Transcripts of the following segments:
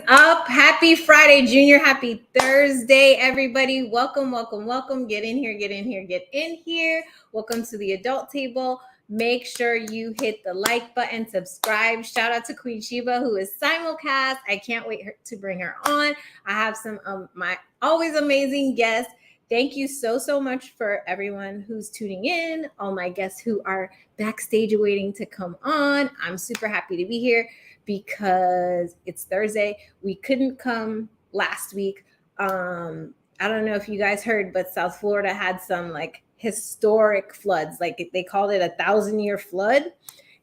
up? Happy Friday, Junior. Happy Thursday, everybody. Welcome, welcome, welcome. Get in here, get in here, get in here. Welcome to the adult table. Make sure you hit the like button, subscribe. Shout out to Queen Sheba, who is simulcast. I can't wait to bring her on. I have some of my always amazing guests. Thank you so much for everyone who's tuning in, all my guests who are backstage waiting to come on. I'm super happy to be here because it's Thursday. We couldn't come last week. I don't know if you guys heard, but South Florida had some like historic floods. Like they called it 1,000-year flood.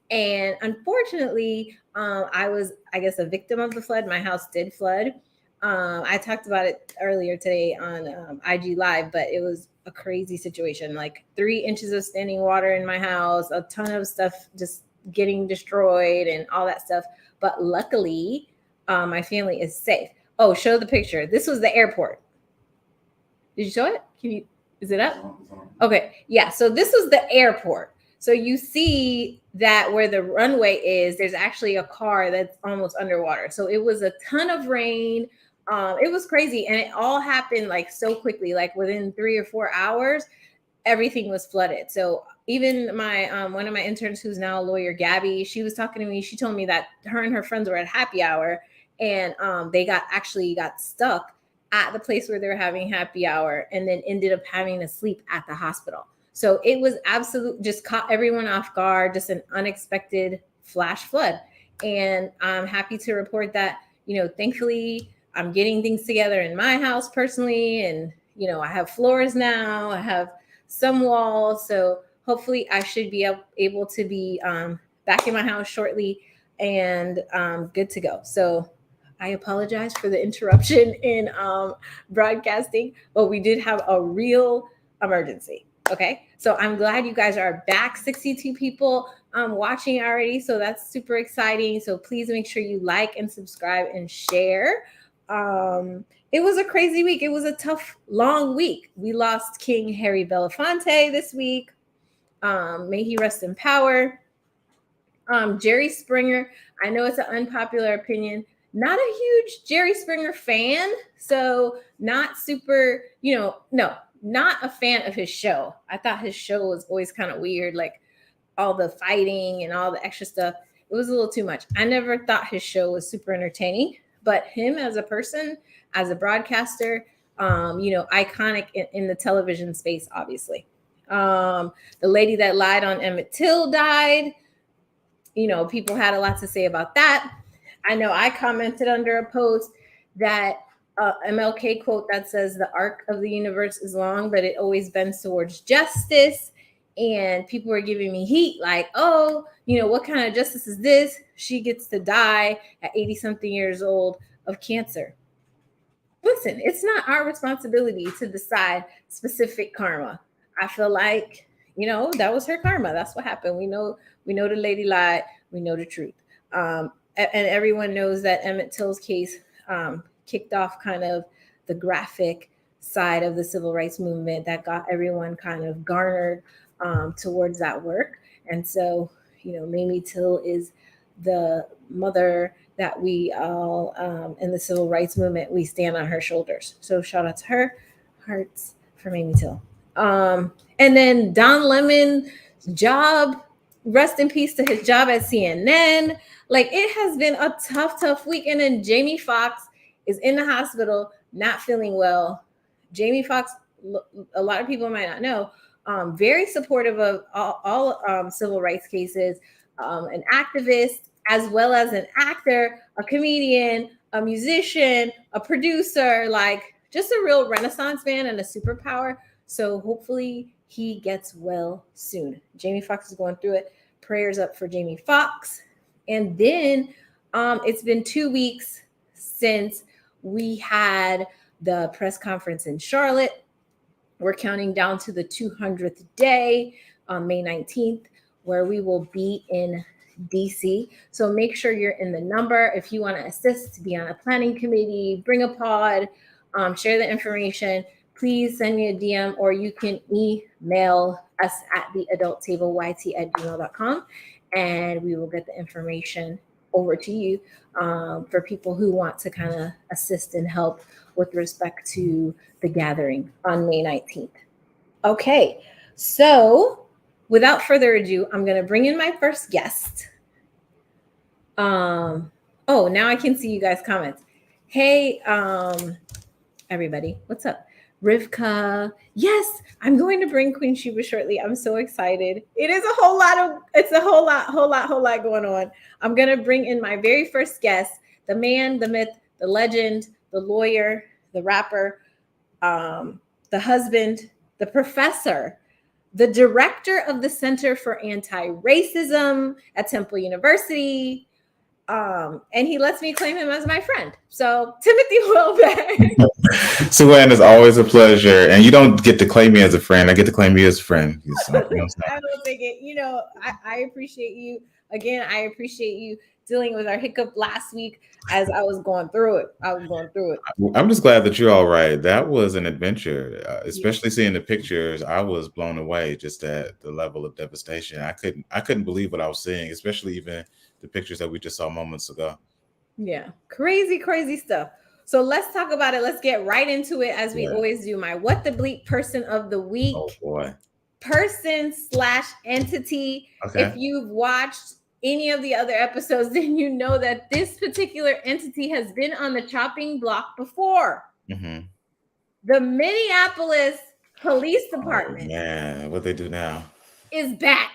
And unfortunately, I was, I guess, a victim of the flood. My house did flood. I talked about it earlier today on IG Live, but it was a crazy situation. Like 3 inches of standing water in my house, a ton of stuff just getting destroyed and all that stuff. But luckily, my family is safe. Oh, show the picture. This was the airport. Did you show it? Is it up? Okay. Yeah. So this was the airport. So you see that where the runway is, there's actually a car that's almost underwater. So it was a ton of rain. It was crazy. And it all happened like so quickly, like within 3 or 4 hours, everything was flooded. So even my one of my interns, who's now a lawyer, Gabby, she was talking to me. She told me that her and her friends were at happy hour, and they got stuck at the place where they were having happy hour, and then ended up having to sleep at the hospital. So it was just caught everyone off guard, just an unexpected flash flood. And I'm happy to report that, thankfully I'm getting things together in my house personally. And, I have floors now, I have some walls. So hopefully I should be able to be back in my house shortly and good to go. So I apologize for the interruption in broadcasting, but we did have a real emergency. Okay, so I'm glad you guys are back. 62 people watching already, so that's super exciting. So please make sure you like and subscribe and share. It was a crazy week. It was a tough, long week. We lost King Harry Belafonte this week. May he rest in power. Jerry Springer, I know it's an unpopular opinion. Not a huge Jerry Springer fan, so not super, not a fan of his show. I thought his show was always kind of weird, like all the fighting and all the extra stuff. It was a little too much. I never thought his show was super entertaining, but him as a person, as a broadcaster, iconic in the television space, obviously. The lady that lied on Emmett Till died. People had a lot to say about that. I know I commented under a post that MLK quote that says the arc of the universe is long, but it always bends towards justice. And people were giving me heat like, oh, what kind of justice is this? She gets to die at 80-something years old of cancer. Listen, it's not our responsibility to decide specific karma. I feel like, that was her karma. That's what happened. We know the lady lied. We know the truth. And everyone knows that Emmett Till's case kicked off kind of the graphic side of the civil rights movement that got everyone kind of garnered towards that work. And so, Mamie Till is the mother that we all in the civil rights movement, we stand on her shoulders. So shout out to her. Hearts for Mamie Till. And then Don Lemon's job, rest in peace to his job at CNN. Like, it has been a tough week. And then Jamie Foxx is in the hospital, not feeling well. Jamie Foxx, a lot of people might not know, very supportive of all civil rights cases, an activist, as well as an actor, a comedian, a musician, a producer, like just a real Renaissance man and a superpower. So hopefully he gets well soon. Jamie Foxx is going through it. Prayers up for Jamie Foxx. And then it's been 2 weeks since we had the press conference in Charlotte. We're counting down to the 200th day on May 19th, where we will be in DC. So make sure you're in the number. If you want to assist, be on a planning committee, bring a pod, share the information, please send me a DM, or you can email us at theadulttableyt@gmail.com, and we will get the information over to you for people who want to kind of assist and help with respect to the gathering on May 19th. Okay, so without further ado, I'm going to bring in my first guest. Oh, now I can see you guys' comments. Hey, everybody, what's up? Rivka, yes, I'm going to bring Queen Sheba shortly. I'm so excited. It is a whole lot going on. I'm going to bring in my very first guest, the man, the myth, the legend, the lawyer, the rapper, the husband, the professor, the director of the Center for Anti-Racism at Temple University. And he lets me claim him as my friend. So Timothy Welbeck. Suan, it's always a pleasure. And you don't get to claim me as a friend. I get to claim you as a friend. I don't think it, I appreciate you. Again, I appreciate you dealing with our hiccup last week as I was going through it. I'm just glad that you're all right. That was an adventure, especially seeing the pictures. I was blown away just at the level of devastation. I couldn't believe what I was seeing, especially even the pictures that we just saw moments ago. Yeah, crazy stuff. So let's talk about it. Let's get right into it as we always do. My what the bleep person of the week. Oh boy. Person/entity. Okay. If you've watched any of the other episodes, then you know that this particular entity has been on the chopping block before. Mm-hmm. The Minneapolis Police Department. Oh, man, what they do now is back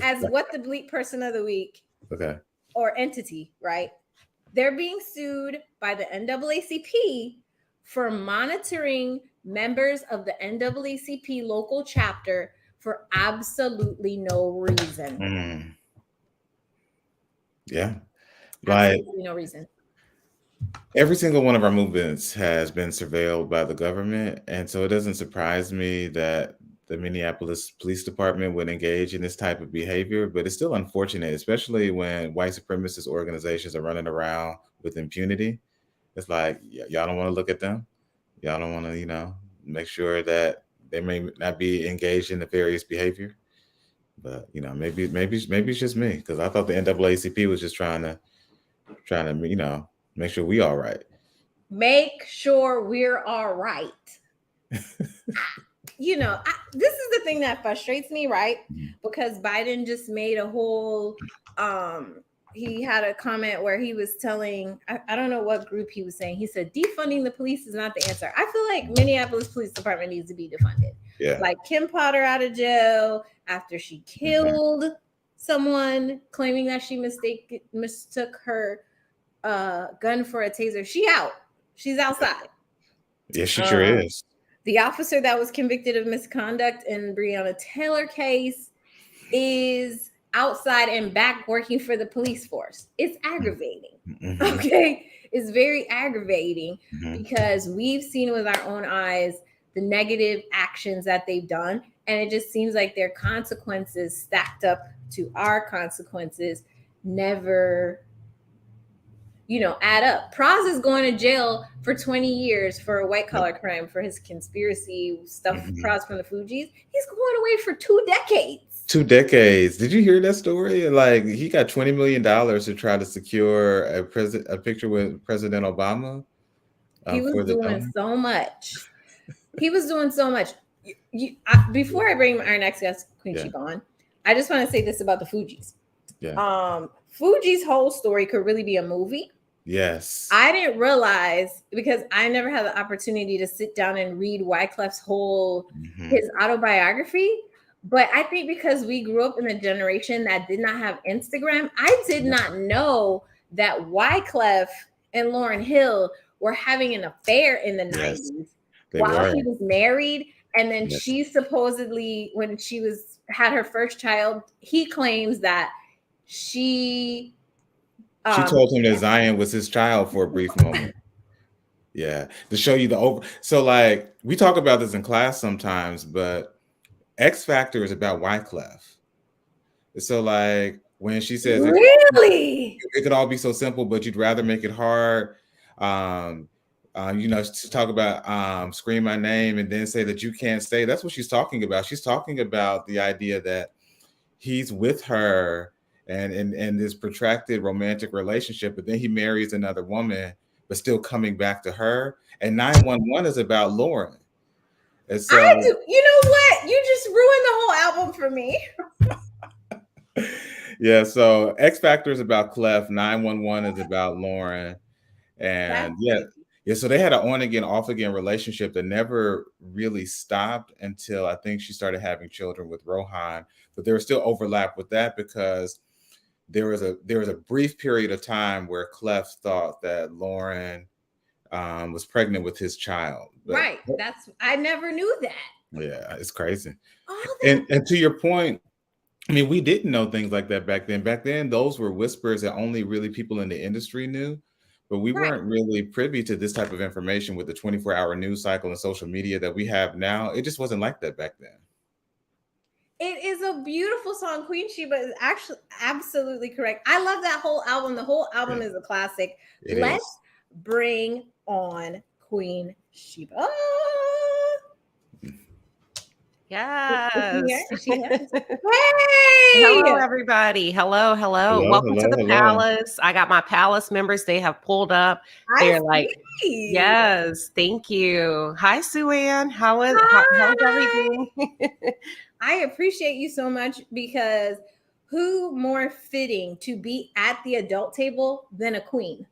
as what the bleep person of the week. Okay. Or entity, right? They're being sued by the NAACP for monitoring members of the NAACP local chapter for absolutely no reason. Mm. Yeah. Absolutely no reason. Every single one of our movements has been surveilled by the government. And so it doesn't surprise me that the Minneapolis Police Department would engage in this type of behavior, but it's still unfortunate, especially when white supremacist organizations are running around with impunity. It's like, y'all don't want to look at them. Y'all don't want to, make sure that they may not be engaged in nefarious behavior. But, maybe it's just me, because I thought the NAACP was just trying to, make sure we all right. Make sure we're all right. This is the thing that frustrates me, right? Because Biden just made a whole, he had a comment where he was telling, I don't know what group he was saying. He said, defunding the police is not the answer. I feel like Minneapolis Police Department needs to be defunded. Yeah. Like Kim Potter out of jail after she killed someone, claiming that she mistook her gun for a taser. She's outside. Yeah, she sure is. The officer that was convicted of misconduct in Breonna Taylor case is outside and back working for the police force. It's aggravating. Mm-hmm. Okay. It's very aggravating because we've seen with our own eyes the negative actions that they've done. And it just seems like their consequences stacked up to our consequences never add up. Praz is going to jail for 20 years for a white collar crime for his conspiracy stuff. Praz from the Fugees. He's going away for 2 decades. 2 decades. Did you hear that story? Like, he got $20 million to try to secure a picture with President Obama. He was doing so much. Before I bring our next guest, Queen Sheba, on, I just want to say this about the Fugees. Yeah. Fugees' whole story could really be a movie. Yes. I didn't realize, because I never had the opportunity to sit down and read Wyclef's whole his autobiography. But I think because we grew up in a generation that did not have Instagram, I did not know that Wyclef and Lauryn Hill were having an affair in the 90s while he was married. And then she supposedly, when she had her first child, he claims that she told him that Zion was his child for a brief moment. Yeah, to show you so like we talk about this in class sometimes, but X Factor is about Wyclef. So like when she says it could all be so simple, but you'd rather make it hard. To talk about scream my name and then say that you can't stay. That's what she's talking about. She's talking about the idea that he's with her and in this protracted romantic relationship, but then he marries another woman, but still coming back to her. And 911 is about Lauryn. And so, You know what? You just ruined the whole album for me. yeah, so X Factor is about Clef, 911 is about Lauryn. And yeah, so they had an on again, off again relationship that never really stopped until I think she started having children with Rohan. But there was still overlap with that because there was a brief period of time where Clef thought that Lauryn was pregnant with his child. But, right. I never knew that. Yeah, it's crazy. And to your point, I mean, we didn't know things like that back then. Back then, those were whispers that only really people in the industry knew. But we weren't really privy to this type of information with the 24-hour news cycle and social media that we have now. It just wasn't like that back then. It is a beautiful song. Queen Sheba is actually absolutely correct. I love that whole album. The whole album is a classic. Let's bring on Queen Sheba. Yes. Hey! Hello, everybody. Hello. Welcome to the Palace. I got my Palace members. They have pulled up. They're like, yes, thank you. Hi, Sue-Ann. How's everything? I appreciate you so much because who more fitting to be at the adult table than a queen?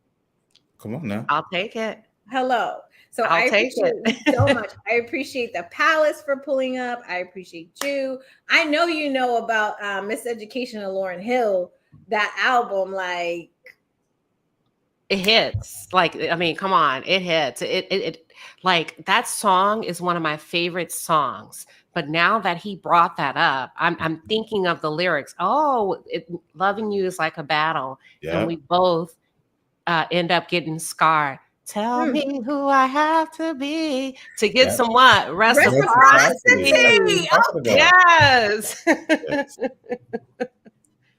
Come on now. I'll take it. Hello. So I appreciate you so much. I appreciate the Palace for pulling up. I appreciate you. I know you know about Miseducation of Lauryn Hill, that album, like it hits. Like, I mean, come on, it hits. It like that song is one of my favorite songs. But now that he brought that up, I'm thinking of the lyrics. Oh, loving you is like a battle, and we both end up getting scarred. Tell me who I have to be to get some what? Reciprocity. Oh, yes.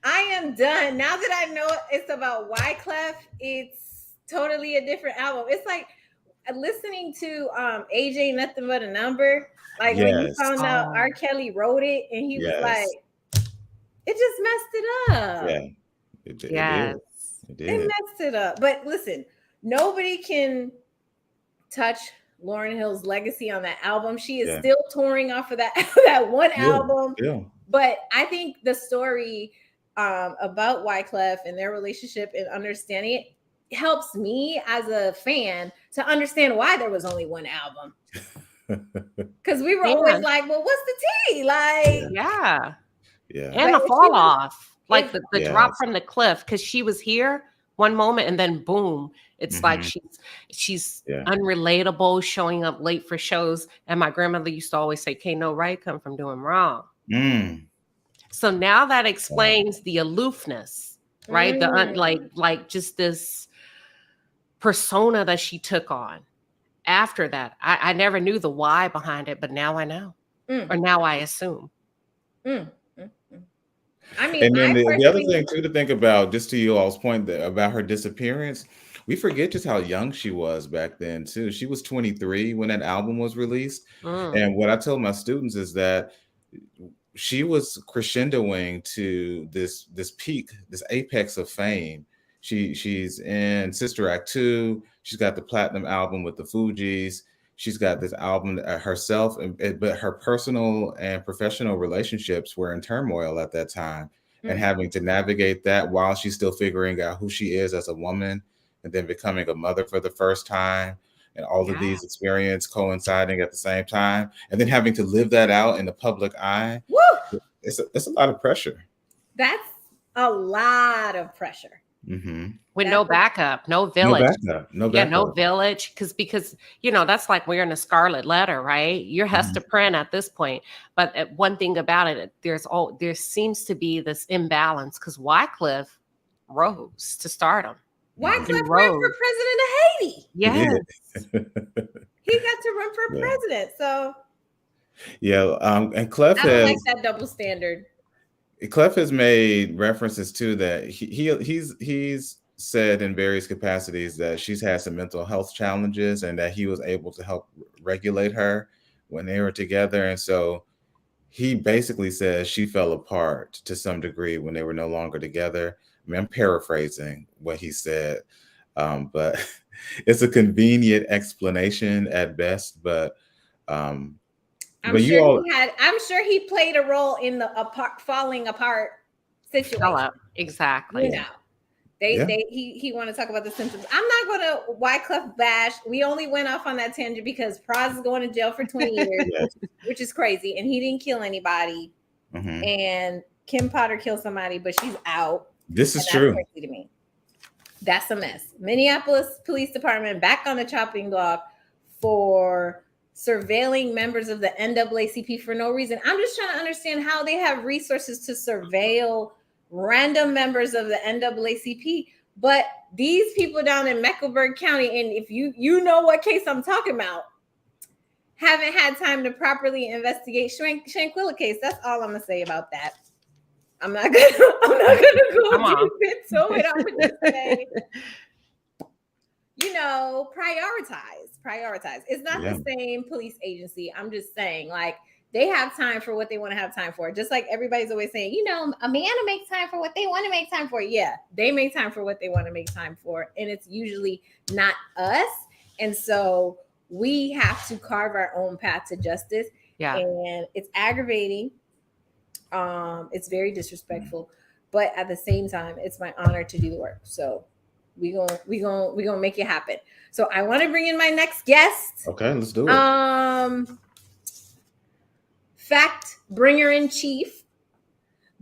I am done. Now that I know it's about Wyclef, it's totally a different album. It's like listening to AJ Nothing But a Number. Like when you found out R. Kelly wrote it and he was like, it just messed it up. Yeah. It did. It messed it up. But listen, nobody can touch Lauryn Hill's legacy on that album. She is still touring off of that one album. Yeah. But I think the story about Wyclef and their relationship and understanding it helps me as a fan to understand why there was only one album. Because we were always like, well, what's the tea? Like, yeah. And the fall off, like the drop from the cliff, because she was here one moment and then boom, it's like she's unrelatable, showing up late for shows. And my grandmother used to always say, "Can't no right come from doing wrong." So now that explains the aloofness, right? The like just this persona that she took on. After that, I never knew the why behind it, but now I know, or now I assume. I mean, and then the other thing too to think about, just to you all's point about her disappearance, we forget just how young she was back then too. She was 23 when that album was released, and what I tell my students is that she was crescendoing to this peak, this apex of fame. She's in Sister Act 2. She's got the platinum album with the Fugees. She's got this album herself, but her personal and professional relationships were in turmoil at that time, and having to navigate that while she's still figuring out who she is as a woman, and then becoming a mother for the first time, and all of these experiences coinciding at the same time, and then having to live that out in the public eye. Woo! It's a lot of pressure. That's a lot of pressure. With no backup, no village. No backup. No village. Because that's like wearing a scarlet letter, right? You're Hester Prynne at this point. But one thing about it, there seems to be this imbalance because Wyclef rose to stardom. Wyclef ran for president of Haiti. Yes. He got to run for president. So and Clef I don't like that double standard. Clef has made references to that. He's said in various capacities that she's had some mental health challenges and that he was able to help regulate her when they were together. And so he basically says she fell apart to some degree when they were no longer together. I mean, I'm paraphrasing what he said, but it's a convenient explanation at best. But I'm sure he played a role in the falling apart situation. Exactly. You know. He want to talk about the symptoms. I'm not going to Wyclef bash. We only went off on that tangent because Praz is going to jail for 20 years, which is crazy. And he didn't kill anybody. Mm-hmm. And Kim Potter killed somebody, but she's out. This is true. That's crazy to me. That's a mess. Minneapolis Police Department back on the chopping block for surveilling members of the NAACP for no reason. I'm just trying to understand how they have resources to surveil random members of the NAACP, but these people down in Mecklenburg County, and if you know what case I'm talking about, haven't had time to properly investigate Shanquilla case. That's all I'm gonna say about that. I'm not gonna go deep into it. I'm gonna say, prioritize. It's not the same police agency. I'm just saying, like, they have time for what they want to have time for. Just like everybody's always saying, Amanda makes time for what they want to make time for. Yeah, they make time for what they want to make time for. And it's usually not us. And so we have to carve our own path to justice. Yeah. And it's aggravating. It's very disrespectful. But at the same time, it's my honor to do the work. So we gonna make it happen. So I want to bring in my next guest. Okay, let's do it. Fact bringer in chief,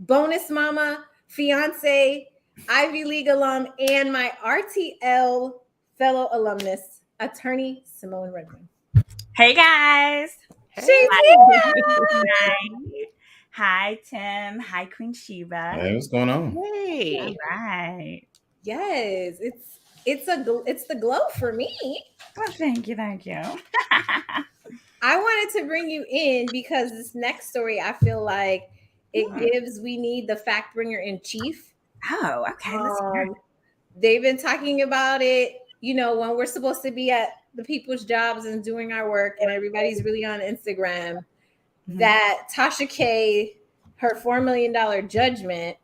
bonus mama, fiance, Ivy League alum, and my RTL fellow alumnus, attorney Simone Redmond. Hey guys. Hey. Hi Tim. Hi Queen Sheba. Hey, what's going on? Hey. All right. Yes, it's the glow for me. Well, thank you. I wanted to bring you in because this next story, I feel like we need the fact bringer in chief. Oh, okay. Let's hear it. They've been talking about it, when we're supposed to be at the people's jobs and doing our work and everybody's really on Instagram, that Tasha K, her $4 million judgment,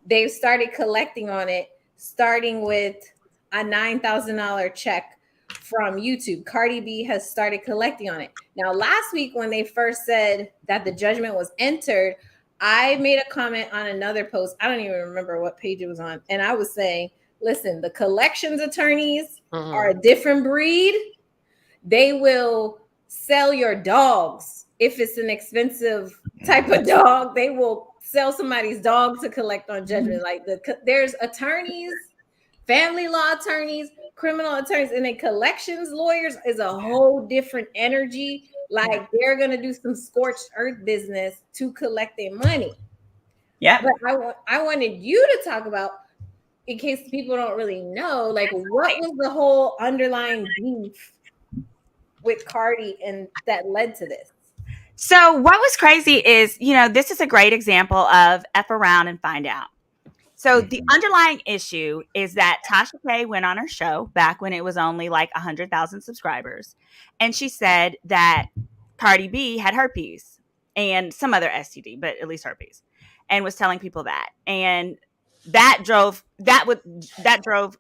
they've started collecting on it, starting with a $9,000 check from YouTube. Cardi B has started collecting on it. Now, last week when they first said that the judgment was entered, I made a comment on another post. I don't even remember what page it was on. And I was saying, listen, the collections attorneys are a different breed. They will sell your dogs. If it's an expensive type of dog, they will sell somebody's dog to collect on judgment. Like there's attorneys, family law attorneys, criminal attorneys, and then collections lawyers is a whole different energy. Like they're gonna do some scorched earth business to collect their money. Yeah. But I wanted you to talk about, in case people don't really know, like what was the whole underlying beef with Cardi and that led to this? So what was crazy is, this is a great example of F around and find out. So the underlying issue is that Tasha K went on her show back when it was only like 100,000 subscribers. And she said that Cardi B had herpes and some other STD, but at least herpes, and was telling people that. And that drove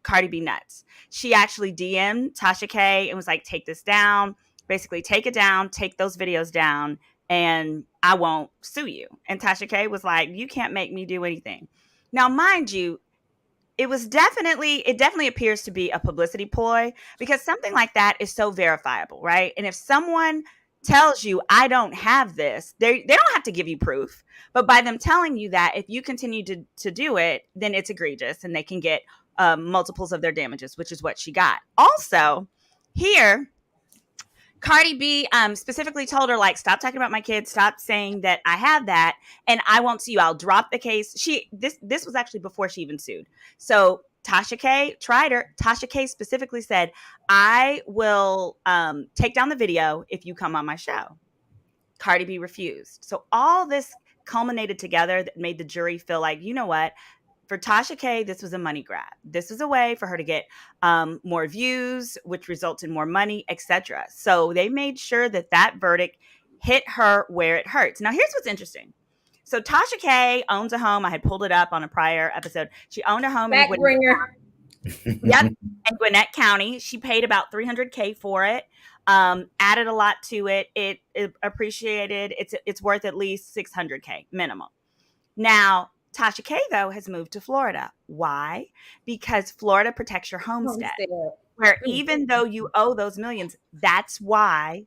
Cardi B nuts. She actually DM'd Tasha K and was like, take this down, basically take it down, take those videos down, and I won't sue you. And Tasha K was like, you can't make me do anything. Now, mind you, it definitely appears to be a publicity ploy because something like that is so verifiable, right? And if someone tells you, I don't have this, they don't have to give you proof. But by them telling you that, if you continue to do it, then it's egregious and they can get multiples of their damages, which is what she got. Also, here, Cardi B specifically told her, like, stop talking about my kids, stop saying that I have that, and I won't sue you. I'll drop the case. This was actually before she even sued. So Tasha K tried her. Tasha K specifically said, I will take down the video if you come on my show. Cardi B refused. So all this culminated together that made the jury feel like, you know what? For Tasha K, this was a money grab. This was a way for her to get more views, which results in more money, etc. So they made sure that verdict hit her where it hurts. Now, here's what's interesting. So Tasha K owns a home. I had pulled it up on a prior episode. She owned a home in Gwinnett County. She paid about $300K for it. Added a lot to it. It appreciated. It's worth at least $600K minimum. Now, Tasha K, though, has moved to Florida. Why? Because Florida protects your homestead. Where even though you owe those millions, that's why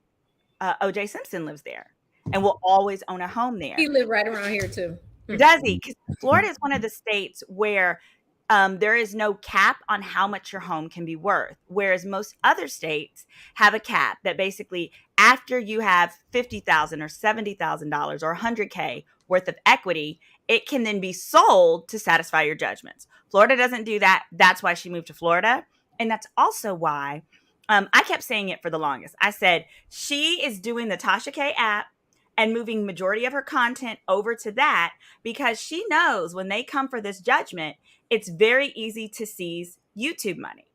O.J. Simpson lives there and will always own a home there. He lived right around here, too. Does he? Because Florida is one of the states where there is no cap on how much your home can be worth, whereas most other states have a cap that basically after you have $50,000 or $70,000 or $100K worth of equity, it can then be sold to satisfy your judgments. Florida doesn't do that. That's why she moved to Florida. And that's also why I kept saying it for the longest. I said, she is doing the Tasha K app and moving majority of her content over to that because she knows when they come for this judgment, it's very easy to seize YouTube money.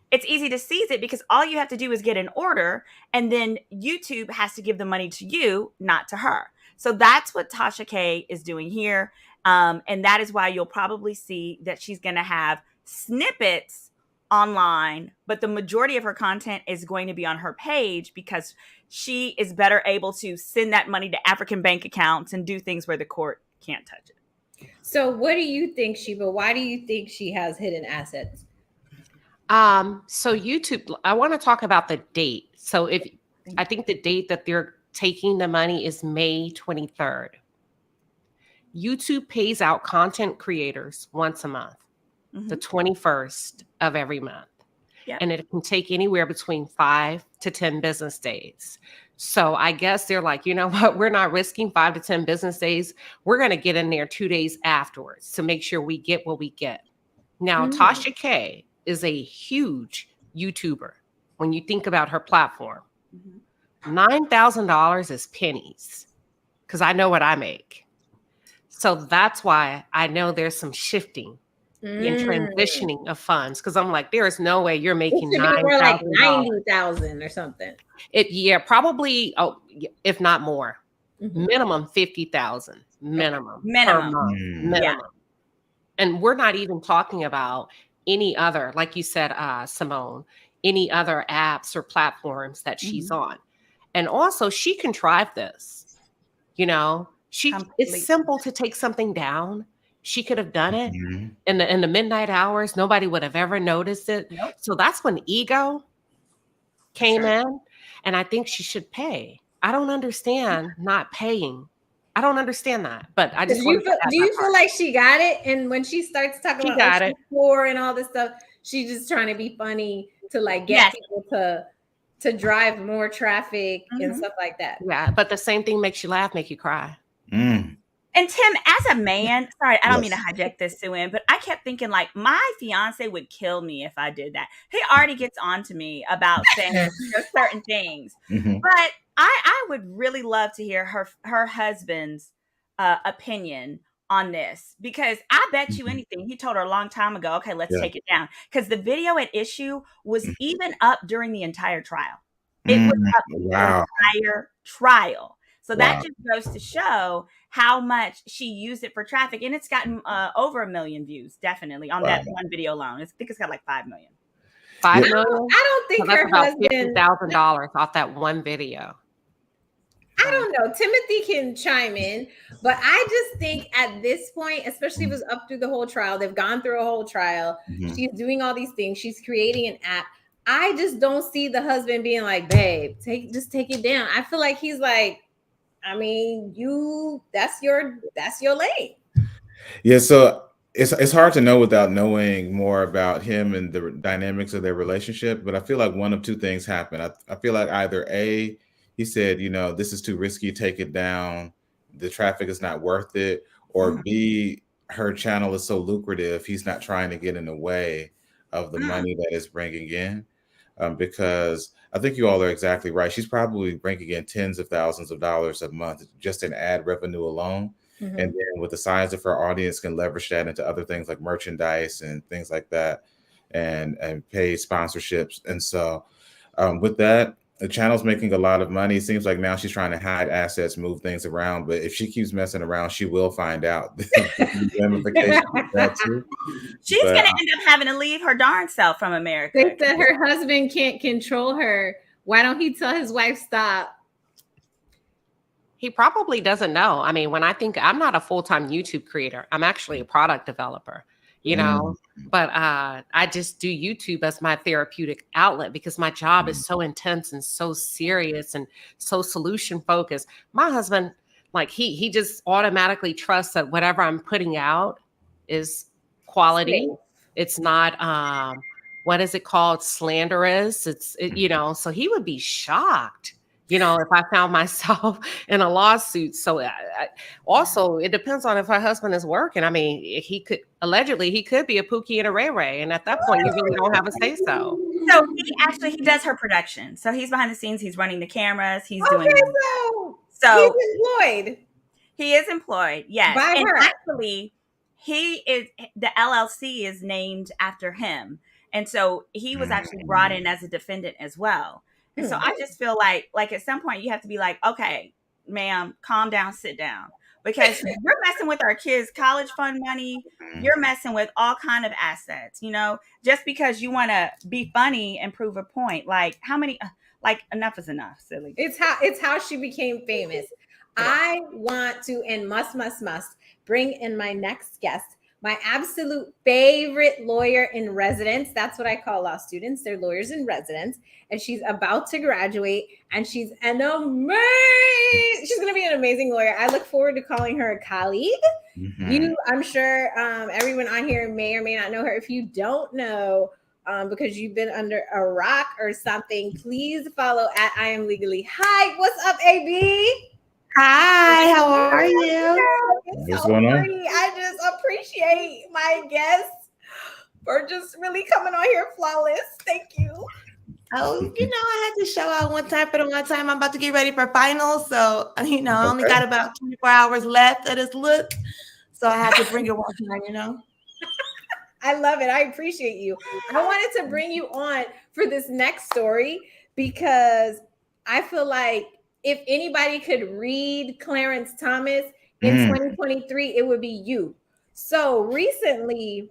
It's easy to seize it because all you have to do is get an order and then YouTube has to give the money to you, not to her. So that's what Tasha K is doing here. And that is why you'll probably see that she's going to have snippets online, but the majority of her content is going to be on her page because she is better able to send that money to African bank accounts and do things where the court can't touch it. So what do you think, Sheba? Why do you think she has hidden assets? So YouTube, I want to talk about the date. So I think the date that they're taking the money is May 23rd. YouTube pays out content creators once a month, the 21st of every month. Yeah. And it can take anywhere between 5 to 10 business days. So I guess they're like, you know what? We're not risking 5 to 10 business days. We're going to get in there 2 days afterwards to make sure we get what we get. Now, Tasha K is a huge YouTuber. When you think about her platform, $9,000 is pennies because I know what I make. So that's why I know there's some shifting in transitioning of funds because I'm like, there is no way you're making $9,000. Like 90,000 or something. Probably. Oh, if not more, minimum 50,000 minimum per month, minimum. Yeah. And we're not even talking about any other, like you said, Simone, any other apps or platforms that she's on. And also, she contrived this. You know, it's simple to take something down. She could have done it in the midnight hours. Nobody would have ever noticed it. Nope. So that's when ego came in. And I think she should pay. I don't understand not paying. I don't understand that. But I just do you feel like she got it? And when she starts talking about poor and all this stuff, she's just trying to be funny to like get people to drive more traffic and stuff like that. Yeah, but the same thing makes you laugh, make you cry. And Tim, as a man, sorry, I don't mean to hijack this, Sue-Ann, but I kept thinking like my fiance would kill me if I did that. He already gets on to me about saying certain things. But I would really love to hear her husband's opinion on this because I bet you anything. He told her a long time ago, okay, let's take it down. Because the video at issue was even up during the entire trial. It was up the entire trial. So that just goes to show how much she used it for traffic. And it's gotten over 1 million views, definitely, on that one video alone. I think it's got like 5 million. 5 million? I don't think her husband... $50,000 off that one video. I don't know. Timothy can chime in. But I just think at this point, especially if it was up through the whole trial, they've gone through a whole trial. She's doing all these things. She's creating an app. I just don't see the husband being like, babe, just take it down. I feel like he's like, I mean, that's your lane. Yeah, so it's hard to know without knowing more about him and the dynamics of their relationship. But I feel like one of two things happened. I feel like either A, he said, you know, this is too risky, take it down. The traffic is not worth it. Or B, her channel is so lucrative, he's not trying to get in the way of the money that it's bringing in. Because I think you all are exactly right. She's probably bringing in tens of thousands of dollars a month just in ad revenue alone. And then with the size of her audience can leverage that into other things like merchandise and things like that and pay sponsorships. And so with that, the channel's making a lot of money. It seems like now she's trying to hide assets, move things around. But if she keeps messing around, she will find out the ramifications of that too. She's going to end up having to leave her darn self from America. They said her husband can't control her. Why don't he tell his wife stop? He probably doesn't know. I mean, when I think I'm not a full-time YouTube creator, I'm actually a product developer. You know, but I just do YouTube as my therapeutic outlet because my job is so intense and so serious and so solution focused. My husband, like he just automatically trusts that whatever I'm putting out is quality. It's not what is it called? Slanderous. You know, so he would be shocked, you know, if I found myself in a lawsuit. So also, it depends on if her husband is working. I mean, he could be a Pookie and a Ray Ray. And at that point, you really don't have a say so. So he does her production. So he's behind the scenes. He's running the cameras. He's doing. So he's employed. He is employed. Yes. By and her. Actually, the LLC is named after him. And so he was actually brought in as a defendant as well. And so I just feel like at some point you have to be like, okay, ma'am, calm down, sit down. Because you're messing with our kids' college fund money. You're messing with all kind of assets, you know, just because you want to be funny and prove a point. Like how many, like enough is enough, silly. It's how she became famous. I want to and must bring in my next guest. My absolute favorite lawyer in residence. That's what I call law students. They're lawyers in residence. And she's about to graduate. And she's she's going to be an amazing lawyer. I look forward to calling her a colleague. I'm sure everyone on here may or may not know her. If you don't know, because you've been under a rock or something, please follow at I Am Legally High. What's up, AB? Hi, how are you? What's going on? I just appreciate my guests for just really coming on here flawless. Thank you. Oh, you know, I had to show out one time for the one time I'm about to get ready for finals. So, you know, I only got about 24 hours left of this look. So I had to bring it one time, you know. I love it. I appreciate you. I wanted to bring you on for this next story because I feel like if anybody could read Clarence Thomas in 2023, it would be you. So recently,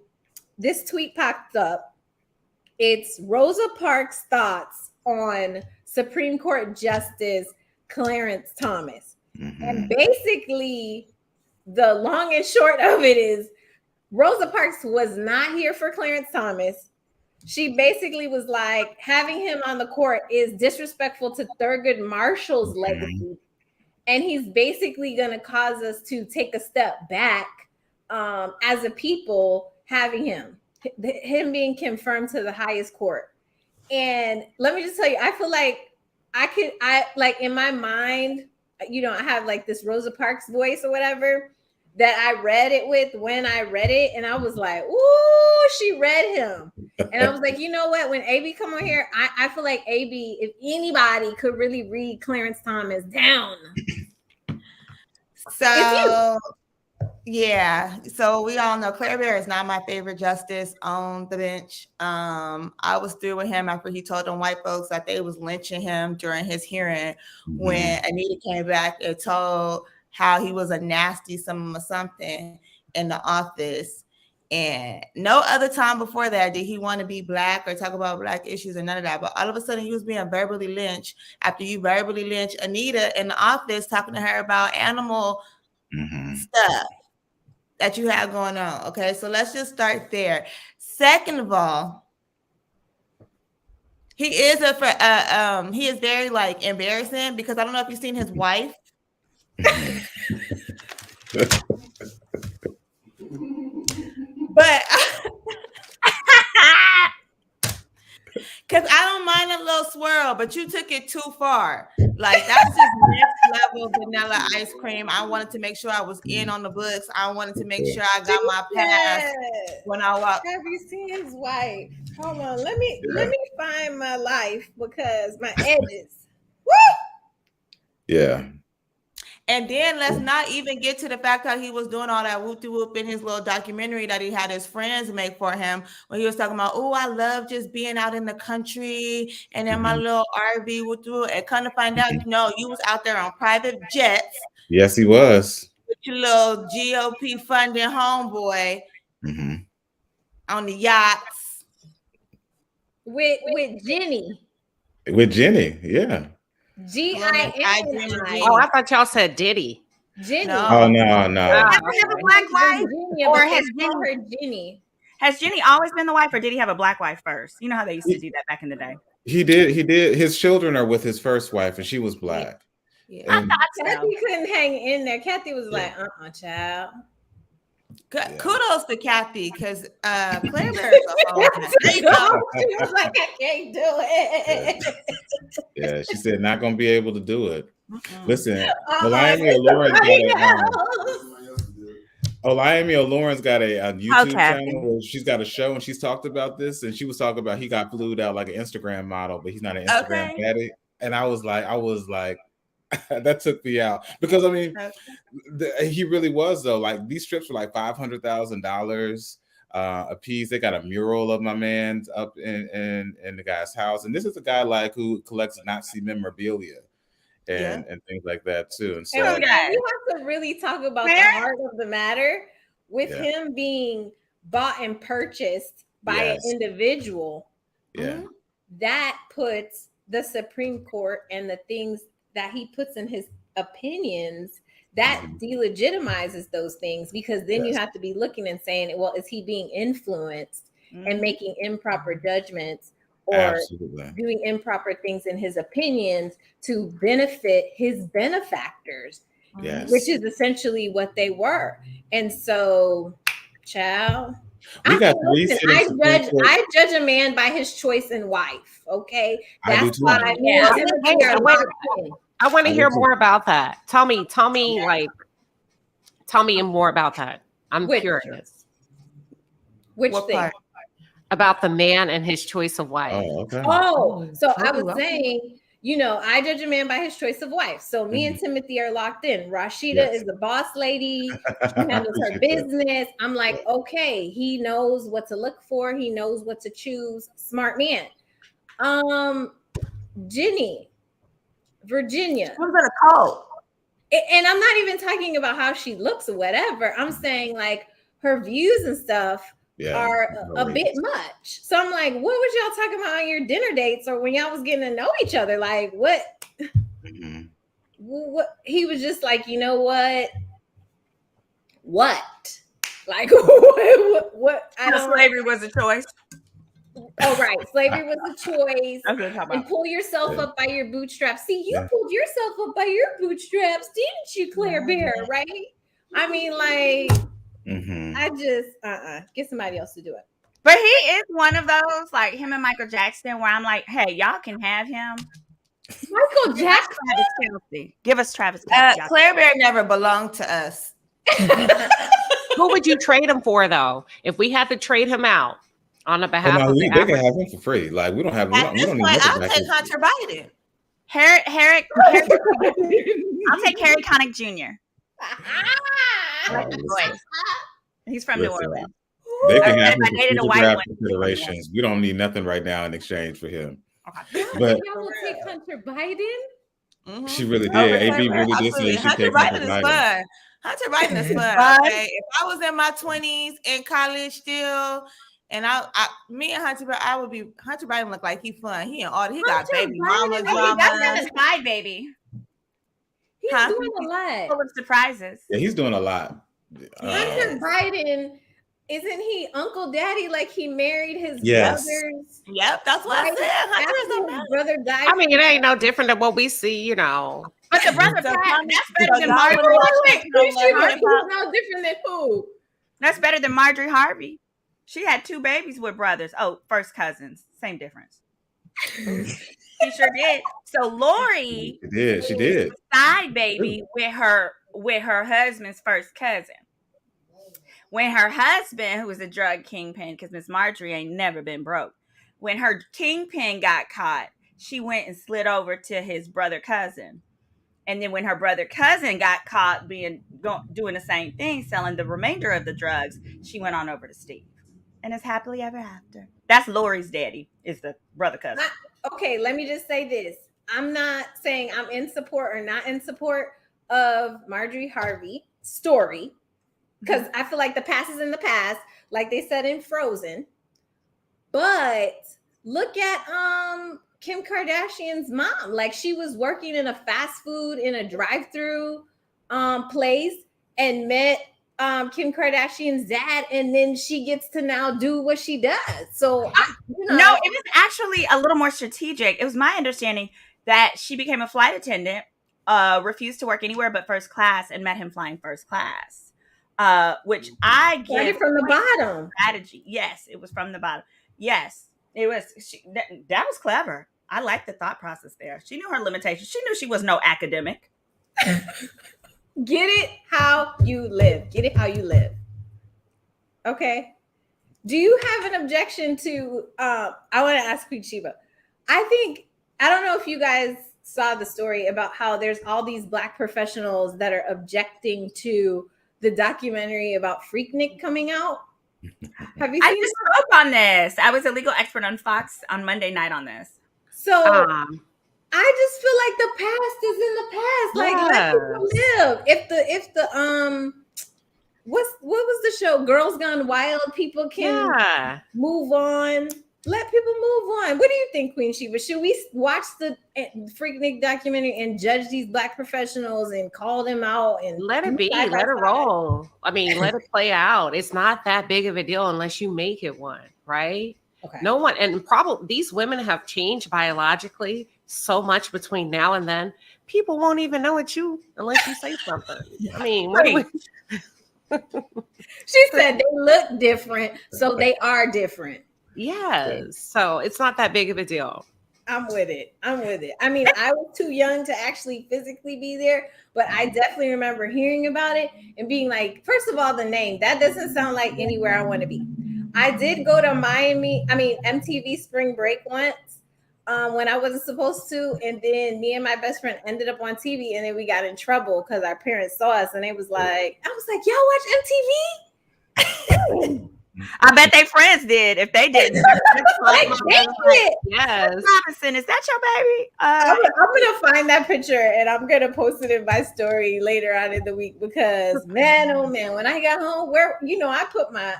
this tweet popped up. It's Rosa Parks' thoughts on Supreme Court Justice Clarence Thomas. And basically, the long and short of it is Rosa Parks was not here for Clarence Thomas. She basically was like, having him on the court is disrespectful to Thurgood Marshall's legacy. And he's basically going to cause us to take a step back as a people, having him being confirmed to the highest court. And let me just tell you, I feel like I in my mind, you know, I have like this Rosa Parks voice or whatever that I read it with when I read it. And I was like, ooh, she read him. And I was like, you know what? When AB come on here, I feel like AB, if anybody could really read Clarence Thomas down. So, yeah. So we all know Claire Bear is not my favorite justice on the bench. I was through with him after he told them white folks that they was lynching him during his hearing when Anita came back and told how he was a nasty something in the office. And no other time before that did he want to be black or talk about black issues or none of that. But all of a sudden he was being verbally lynched after you verbally lynched Anita in the office, talking to her about animal stuff that you have going on. Okay, so let's just start there. Second of all, he is he is very like embarrassing because I don't know if you've seen his wife. But because I don't mind a little swirl, but you took it too far. Like that's just next level vanilla ice cream. I wanted to make sure I was in on the books. I wanted to make sure I got my pass when I walked. Have you seen his wife? Hold on, let me find my life because my edges. Woo! Yeah. And then let's not even get to the fact that he was doing all that whoop-de-whoop in his little documentary that he had his friends make for him when he was talking about, oh, I love just being out in the country and in my little RV whoop-de-whoop. And come to find out, no, you was out there on private jets. Yes, he was. With your little GOP funding homeboy on the yachts. With Jenny. With Jenny, yeah. G-I-N-I. Oh, I thought y'all said Diddy. Jenny. No. Oh, no. Have a black wife? Or has Jenny? Has Jenny always been the wife, or did he have a black wife first? You know how they used to do that back in the day. He did. His children are with his first wife, and she was black. Yeah. I thought Kathy couldn't hang in there. Kathy was like, child. Kudos to Kathy, because Claire Bear is a whole she was like, I can't do it. Yeah, she said not gonna be able to do it. Listen, Olayemi Lauren's got a YouTube channel where she's got a show, and she's talked about this, and she was talking about he got flued out like an Instagram model, but he's not an Instagram daddy. And I was like. That took me out, because I mean, he really was though. Like, these strips were like $500,000 a piece. They got a mural of my man's up in the guy's house, and this is a guy like who collects Nazi memorabilia and things like that too. And so we have to really talk about the heart of the matter with him being bought and purchased by an individual. Yeah, that puts the Supreme Court and the things that he puts in his opinions, that delegitimizes those things, because then you have to be looking and saying, well, is he being influenced and making improper judgments or doing improper things in his opinions to benefit his benefactors, which is essentially what they were. And so, child, I judge a man by his choice in wife. Okay, that's why I want to hear more about that. Tell me more about that. I'm curious. Which thing? About the man and his choice of wife. Oh, okay. So I was saying, I judge a man by his choice of wife. So me and Timothy are locked in. Rashida is the boss lady. She handles her business. I'm like, okay, he knows what to look for. He knows what to choose. Smart man. Jenny, Virginia. What's that a cult? And I'm not even talking about how she looks or whatever. I'm saying like her views and stuff are a bit much. So I'm like, what was y'all talking about on your dinner dates or when y'all was getting to know each other? Like what? What? He was just like, you know what? What? Like what? I don't. Slavery was a choice. Oh, right. Slavery was a choice. And pull yourself up by your bootstraps. See, you pulled yourself up by your bootstraps, didn't you, Claire Bear? Right? I mean, like, I just get somebody else to do it. But he is one of those, like him and Michael Jackson, where I'm like, hey, y'all can have him. Michael Jackson. Give us Travis Kelce. Claire Bear never belonged to us. Who would you trade him for, though? If we had to trade him out on the behalf of they can have him for free. Like, we don't have. At this point, I'll take Hunter Biden. I'll take Harry Connick Jr. He's from New Orleans. They can have him for draft considerations. We don't need nothing right now in exchange for him. But y'all will take Hunter Biden. She really did. AB really did say she Hunter Biden is fun. Hunter Biden is fun. Okay? If I was in my 20s in college still, and me and Hunter Biden look like he fun. He got baby mama drama. That's not his side baby. He's doing a lot. Full of surprises. Yeah, he's doing a lot. Hunter Biden, isn't he Uncle Daddy? Like he married his brothers. Yep, that's what I said. Hunter is a brother died. I mean, it ain't no different than what we see, But the brother, that's better than Marjorie. No different than who? That's better than Marjorie Harvey. She had 2 babies with brothers. Oh, first cousins. Same difference. She sure did. So Lori she did. Side baby with her husband's first cousin. When her husband, who was a drug kingpin, because Miss Marjorie ain't never been broke, when her kingpin got caught, she went and slid over to his brother cousin. And then when her brother cousin got caught doing the same thing, selling the remainder of the drugs, she went on over to Steve. And it's happily ever after. That's Lori's daddy, is the brother cousin. Okay, let me just say this. I'm not saying I'm in support or not in support of Marjorie Harvey's story, because I feel like the past is in the past, like they said in Frozen. But look at Kim Kardashian's mom. Like, she was working in a fast food in a drive-through place and met Kim Kardashian's dad, and then she gets to now do what she does. So no, it was actually a little more strategic. It was my understanding that she became a flight attendant, refused to work anywhere but first class, and met him flying first class, which I get from the bottom strategy. Yes, it was from the bottom. Yes, it was. That was clever. I like the thought process there. She knew her limitations. She knew she was no academic. Get it how you live. Get it how you live. Okay. Do you have an objection to, I want to ask Queen Sheba. I don't know if you guys saw the story about how there's all these Black professionals that are objecting to the documentary about Freaknik coming out. Have you seen I just spoke on this. I was a legal expert on Fox on Monday night on this. So I just feel like the past is in the past. Like, let people live. If the what was the show? Girls Gone Wild. People can move on. Let people move on. What do you think, Queen Sheba? Should we watch the Freaknik documentary and judge these Black professionals and call them out and let it be, let it roll? I mean, let it play out. It's not that big of a deal unless you make it one, right? Okay. No one, and probably these women have changed biologically so much between now and then. People won't even know it's you unless you say something. I mean, she said they look different, so they are different. Yes. So it's not that big of a deal. I'm with it. I mean, I was too young to actually physically be there, but I definitely remember hearing about it and being like, first of all, the name, that doesn't sound like anywhere I want to be. I did go to MTV Spring Break once when I wasn't supposed to. And then me and my best friend ended up on TV, and then we got in trouble because our parents saw us, and they was like, y'all watch MTV? I bet they friends did. If they didn't, yes. Robinson, is that your baby? I'm gonna find that picture and I'm gonna post it in my story later on in the week, because man, oh man, when I got home, I put my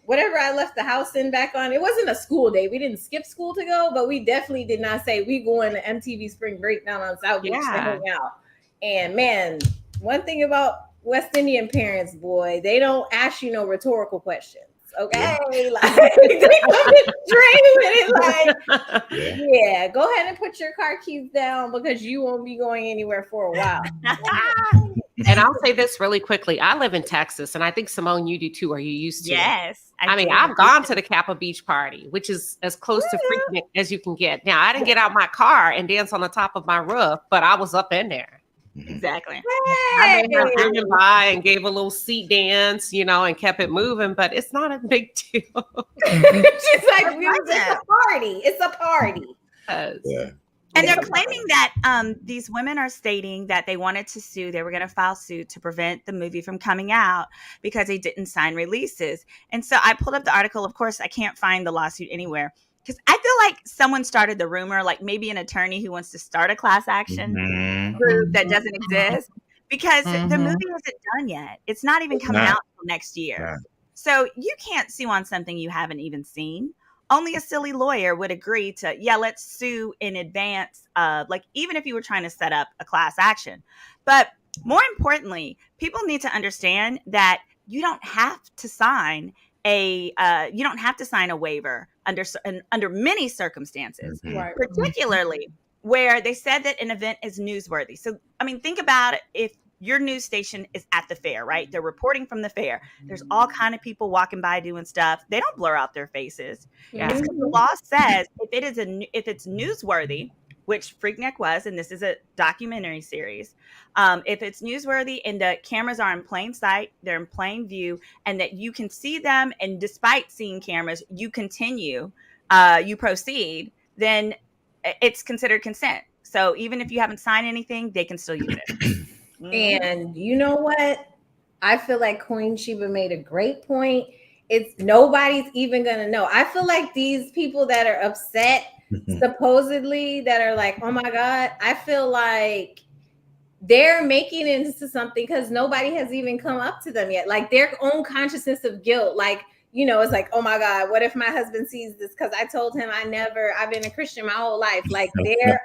whatever I left the house in back on. It wasn't a school day. We didn't skip school to go, but we definitely did not say we going to MTV Spring Break down on South Beach to hang out. And man, one thing about West Indian parents, boy, they don't ask you no rhetorical questions. Okay, like they come in straight with it, like, go ahead and put your car keys down because you won't be going anywhere for a while. And I'll say this really quickly. I live in Texas, and I think, Simone, you do too. Are you used to it? Yes. I've gone to the Kappa Beach party, which is as close to Freaknik as you can get. Now, I didn't get out my car and dance on the top of my roof, but I was up in there. Exactly. Hey. I may have driven by and gave a little seat dance, and kept it moving, but it's not a big deal. She's like, it's a party. It's a party. Yeah. And they're claiming that these women are stating that they wanted to sue. They were going to file suit to prevent the movie from coming out because they didn't sign releases. And so I pulled up the article. Of course, I can't find the lawsuit anywhere, because I feel like someone started the rumor, like maybe an attorney who wants to start a class action group that doesn't exist, because the movie isn't done yet. It's not even coming out until next year. Yeah. So you can't sue on something you haven't even seen. Only a silly lawyer would agree to, let's sue in advance of, like, even if you were trying to set up a class action. But more importantly, people need to understand that you don't have to sign a waiver under many circumstances, particularly where they said that an event is newsworthy. So, I mean, think about it. If your news station is at the fair, right? They're reporting from the fair. There's all kind of people walking by doing stuff. They don't blur out their faces. Yeah. It's because the law says if it's newsworthy, which Freaknik was, and this is a documentary series, if it's newsworthy and the cameras are in plain sight, they're in plain view, and that you can see them, and despite seeing cameras, you proceed, then it's considered consent. So even if you haven't signed anything, they can still use it. And you know what? I feel like Queen Sheba made a great point. It's nobody's even gonna know. I feel like these people that are upset, supposedly, that are like, oh my God, I feel like they're making it into something because nobody has even come up to them yet. Like their own consciousness of guilt. Like, you know, it's like, oh my God, what if my husband sees this? Because I told him I've been a Christian my whole life. Like they're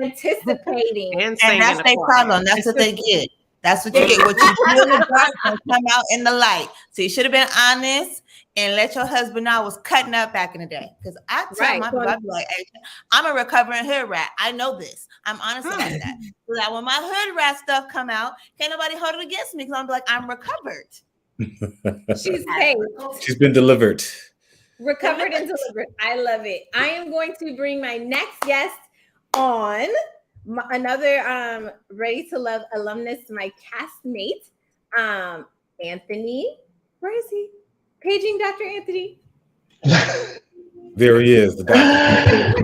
anticipating. And that's their problem. That's what they get. That's what you get. What you do in the dark and come out in the light. So you should have been honest and let your husband know I was cutting up back in the day. Because I tell my people, I'd be like, hey, I'm a recovering hood rat. I know this. I'm honest about that. So that when my hood rat stuff come out, can't nobody hold it against me because I'm like, I'm recovered. She's paid. She's been delivered. Recovered and delivered. I love it. I am going to bring my next guest on. Another Ready to Love alumnus, my castmate, Anthony. Where is he? Paging Dr. Anthony. There he is, the doctor.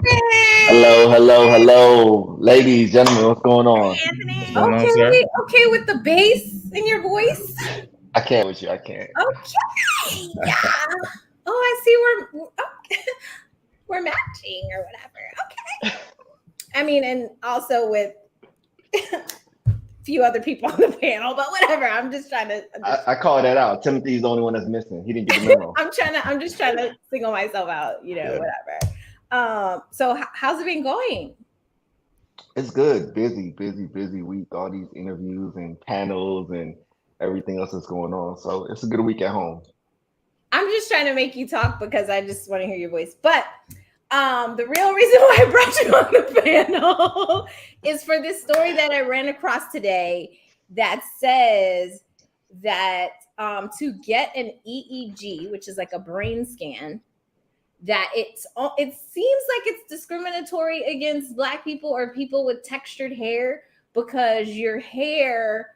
Hello. Ladies, gentlemen, what's going on? Anthony. What's going on, sir? Okay, with the bass in your voice. I can't with you. I can't. Okay. Yeah. Oh, I see we're matching or whatever. Okay. I mean, and also with a few other people on the panel, but whatever. I'm just trying to. I call that out. Timothy's the only one that's missing. He didn't get the memo. I'm just trying to single myself out, whatever. So how's it been going? It's good. Busy week. All these interviews and panels and everything else that's going on. So it's a good week at home. I'm just trying to make you talk because I just want to hear your voice. But the real reason why I brought you on the panel is for this story that I ran across today that says that to get an EEG, which is like a brain scan, that it seems like it's discriminatory against Black people or people with textured hair because your hair,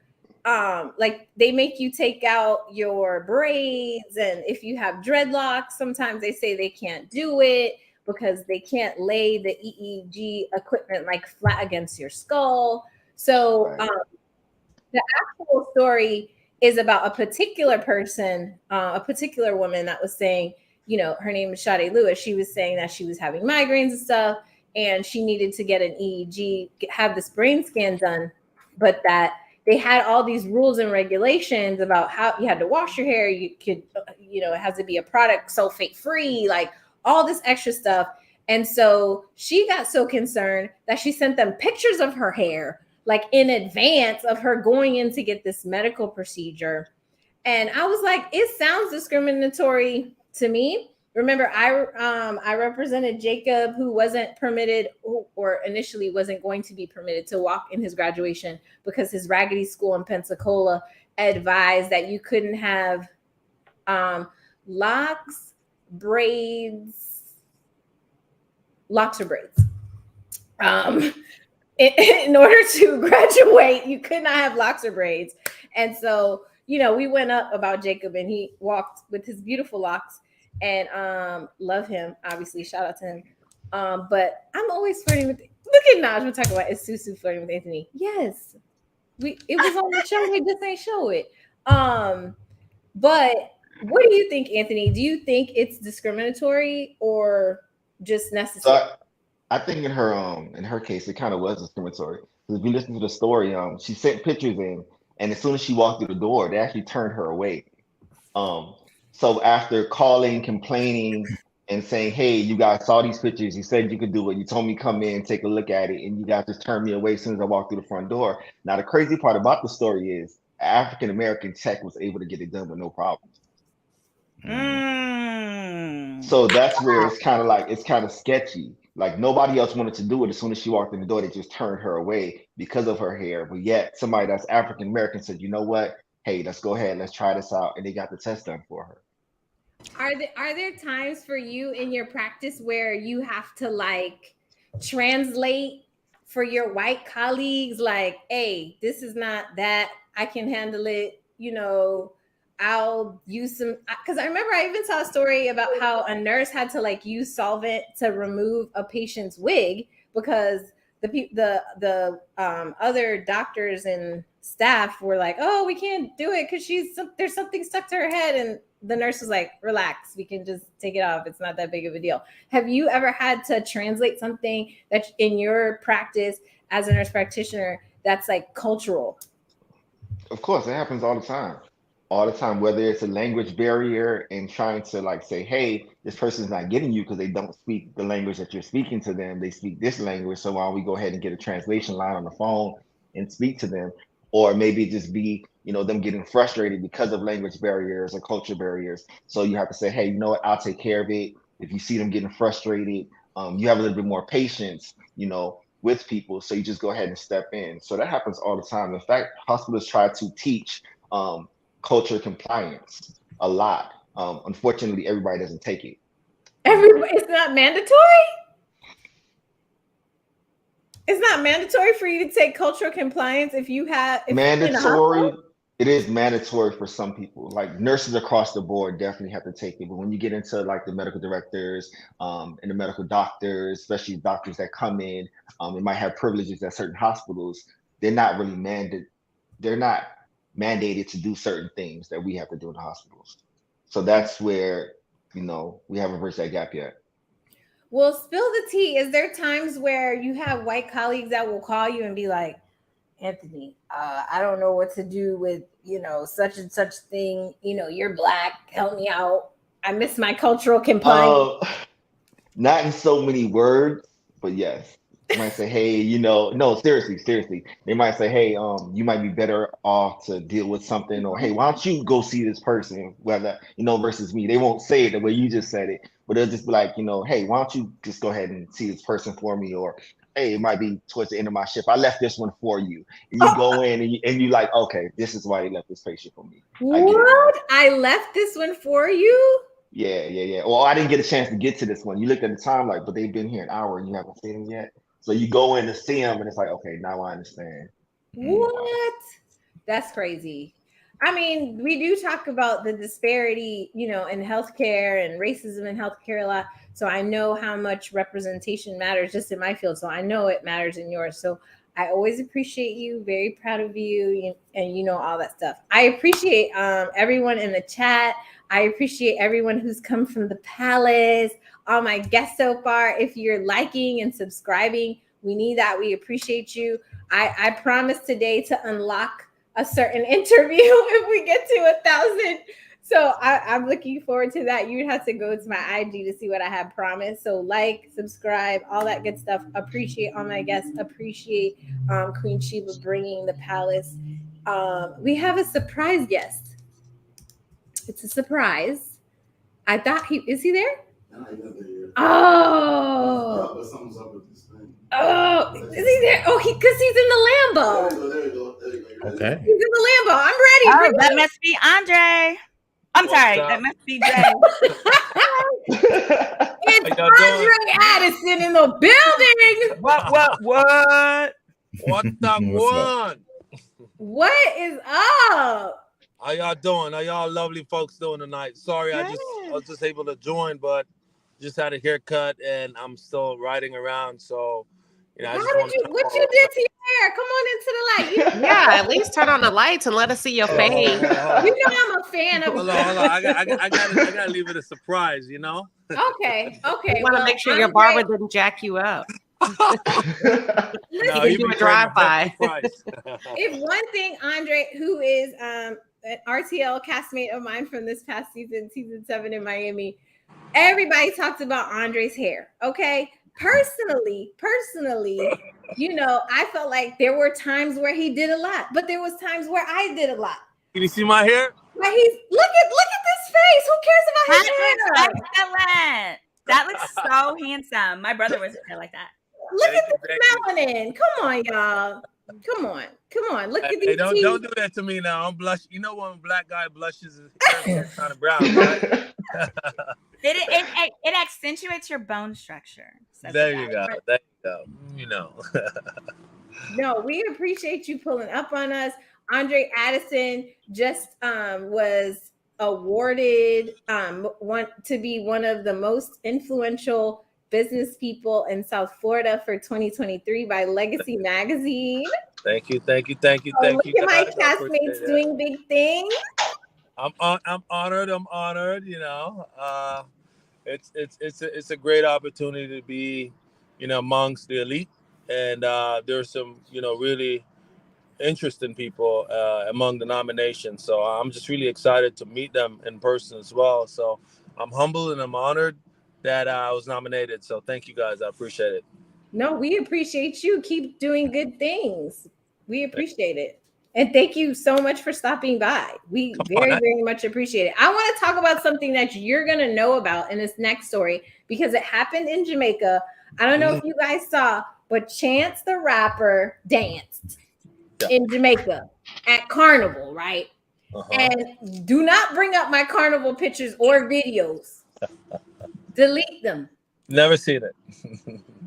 like they make you take out your braids, and if you have dreadlocks, sometimes they say they can't do it because they can't lay the EEG equipment like flat against your skull. So the actual story is about a particular person, a particular woman that was saying, her name is Sade Lewis. She was saying that she was having migraines and stuff, and she needed to get an EEG, have this brain scan done, but that they had all these rules and regulations about how you had to wash your hair. You could, it has to be a product sulfate free, like all this extra stuff. And so she got so concerned that she sent them pictures of her hair, like in advance of her going in to get this medical procedure. And I was like, it sounds discriminatory to me. Remember, I represented Jacob, who wasn't permitted or initially wasn't going to be permitted to walk in his graduation because his raggedy school in Pensacola advised that you couldn't have locks or braids. In order to graduate, you could not have locks or braids. And so, we went up about Jacob, and he walked with his beautiful locks. And love him, obviously. Shout out to him. But I'm always flirting with. Look at Naj. We're talking about is Susu flirting with Anthony? Yes, it was on the show. They just ain't show it. But what do you think, Anthony? Do you think it's discriminatory or just necessary? So I think in her case, it kind of was discriminatory. If you listen to the story, she sent pictures in, and as soon as she walked through the door, they actually turned her away. So after calling, complaining, and saying, hey, you guys saw these pictures, you said you could do it, you told me come in, take a look at it, and you guys just turned me away as soon as I walked through the front door. Now, the crazy part about the story is African-American tech was able to get it done with no problem. So that's where it's kind of sketchy. Like nobody else wanted to do it. As soon as she walked in the door, they just turned her away because of her hair. But yet somebody that's African-American said, you know what? Hey, let's go ahead, let's try this out. And they got the test done for her. Are there times for you in your practice where you have to like translate for your white colleagues? Like, hey, this is not that. I can handle it. I'll use some, because I remember I even saw a story about how a nurse had to like use solvent to remove a patient's wig because the other doctors and staff were like, oh, we can't do it because there's something stuck to her head, and the nurse was like, relax, we can just take it off, it's not that big of a deal. Have you ever had to translate something that in your practice as a nurse practitioner that's like cultural? Of course, it happens all the time, whether it's a language barrier and trying to like say, hey, this person's not getting you because they don't speak the language that you're speaking to them. They speak this language. So why don't we go ahead and get a translation line on the phone and speak to them? Or maybe it just be, them getting frustrated because of language barriers or culture barriers. So you have to say, hey, you know what, I'll take care of it. If you see them getting frustrated, you have a little bit more patience, with people. So you just go ahead and step in. So that happens all the time. In fact, hospitals try to teach culture compliance a lot. Unfortunately, everybody doesn't take it. It's not mandatory? It's not mandatory for you to take cultural compliance if mandatory. It is mandatory for some people. Like nurses across the board definitely have to take it. But when you get into like the medical directors and the medical doctors, especially doctors that come in, they might have privileges at certain hospitals. They're not really mandated to do certain things that we have to do in the hospitals. So that's where, we haven't bridged that gap yet. Well, spill the tea. Is there times where you have white colleagues that will call you and be like, Anthony, I don't know what to do with, such and such thing. You're Black. Help me out. I miss my cultural compliance. Not in so many words, but yes. They might say, hey, no, seriously. They might say, hey, you might be better off to deal with something, or hey, why don't you go see this person, whether, versus me. They won't say it the way you just said it, but they'll just be like, hey, why don't you just go ahead and see this person for me? Or, hey, it might be towards the end of my shift, I left this one for you. And you go in and you like, okay, this is why they left this patient for me. I left this one for you? Yeah. Well, I didn't get a chance to get to this one. You looked at the time, like, but they've been here an hour and you haven't seen them yet. So you go in to see them and it's like, okay, now I understand. What? That's crazy. I mean, we do talk about the disparity, in healthcare and racism in healthcare a lot. So I know how much representation matters just in my field. So I know it matters in yours. So I always appreciate you, very proud of you, and all that stuff. I appreciate everyone in the chat. I appreciate everyone who's come from the palace, all my guests so far. If you're liking and subscribing, we need that. We appreciate you. I promise today to unlock a certain interview if we get to 1,000. So I'm looking forward to that. You'd have to go to my IG to see what I have promised. So like, subscribe, all that good stuff. Appreciate all my guests. Appreciate Queen Sheba bringing the palace. We have a surprise guest. It's a surprise. I thought is he there? No, he's not there. Oh. But something's up with this thing. Oh, is he there? Oh, because he's in the Lambo. There you go. Okay. He's in the Lambo. I'm ready. Oh, that must be Andre. I'm sorry. That must be Jay. It's Andre Addison in the building. What? What's up, one? What is up? How y'all doing? How y'all lovely folks doing tonight? Sorry, I was just able to join, but just had a haircut and I'm still riding around. So, what you did to your hair? Come on into the light. Yeah, at least turn on the lights and let us see your face. You know I'm a fan of. Hold on. I gotta leave it a surprise. Okay. You want to make sure your barber didn't jack you up. No, you do a drive-by. If one thing, Andre, who is an RTL castmate of mine from this past season 7 in Miami, everybody talks about Andre's hair. Okay. Personally, I felt like there were times where he did a lot, but there was times where I did a lot. Can you see my hair? Like look at this face. Who cares about his hair? Excellent. That looks so handsome. My brother was hair like that. Look at this melanin. Come on, y'all. Come on. Look at these. Hey, don't do that to me now. I'm blushing. You know when a black guy blushes, his hair is kind of brown, right? It accentuates your bone structure. There you go. No, we appreciate you pulling up on us. Andre Addison just was awarded to be one of the most influential Business People in South Florida for 2023 by Legacy Magazine. Thank you. Oh, Look at my guys. castmates doing big things. I'm honored. It's a great opportunity to be, amongst the elite, and there's some, really interesting people among the nominations. So I'm just really excited to meet them in person as well. So I'm humbled and I'm honored that I was nominated. So thank you guys. I appreciate it. No, we appreciate you. Keep doing good things. We appreciate it. And thank you so much for stopping by. We very much appreciate it. I want to talk about something that you're going to know about in this next story because it happened in Jamaica. I don't know if you guys saw, but Chance the Rapper danced in Jamaica at Carnival, right? And do not bring up my Carnival pictures or videos. Delete them. Never seen it.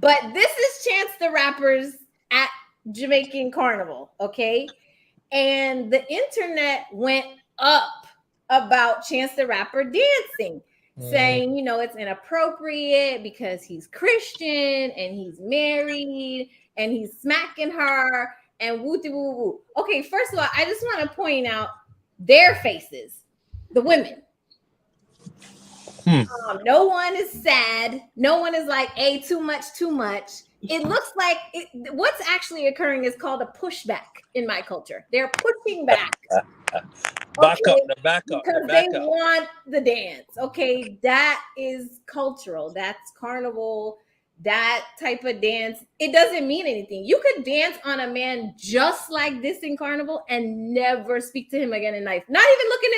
But this is Chance the Rapper's at Jamaican Carnival, okay? And the internet went up about Chance the Rapper dancing, saying, it's inappropriate because he's Christian and he's married and he's smacking her and woo-woo-woo. Okay, first of all, I just want to point out their faces, the women. No one is sad. No one is like, hey, too much. It looks like what's actually occurring is called a pushback in my culture. They're pushing back. Back up. Because they want the dance. Okay, that is cultural. That's carnival. That type of dance. It doesn't mean anything. You could dance on a man just like this in carnival and never speak to him again in life. Not even look in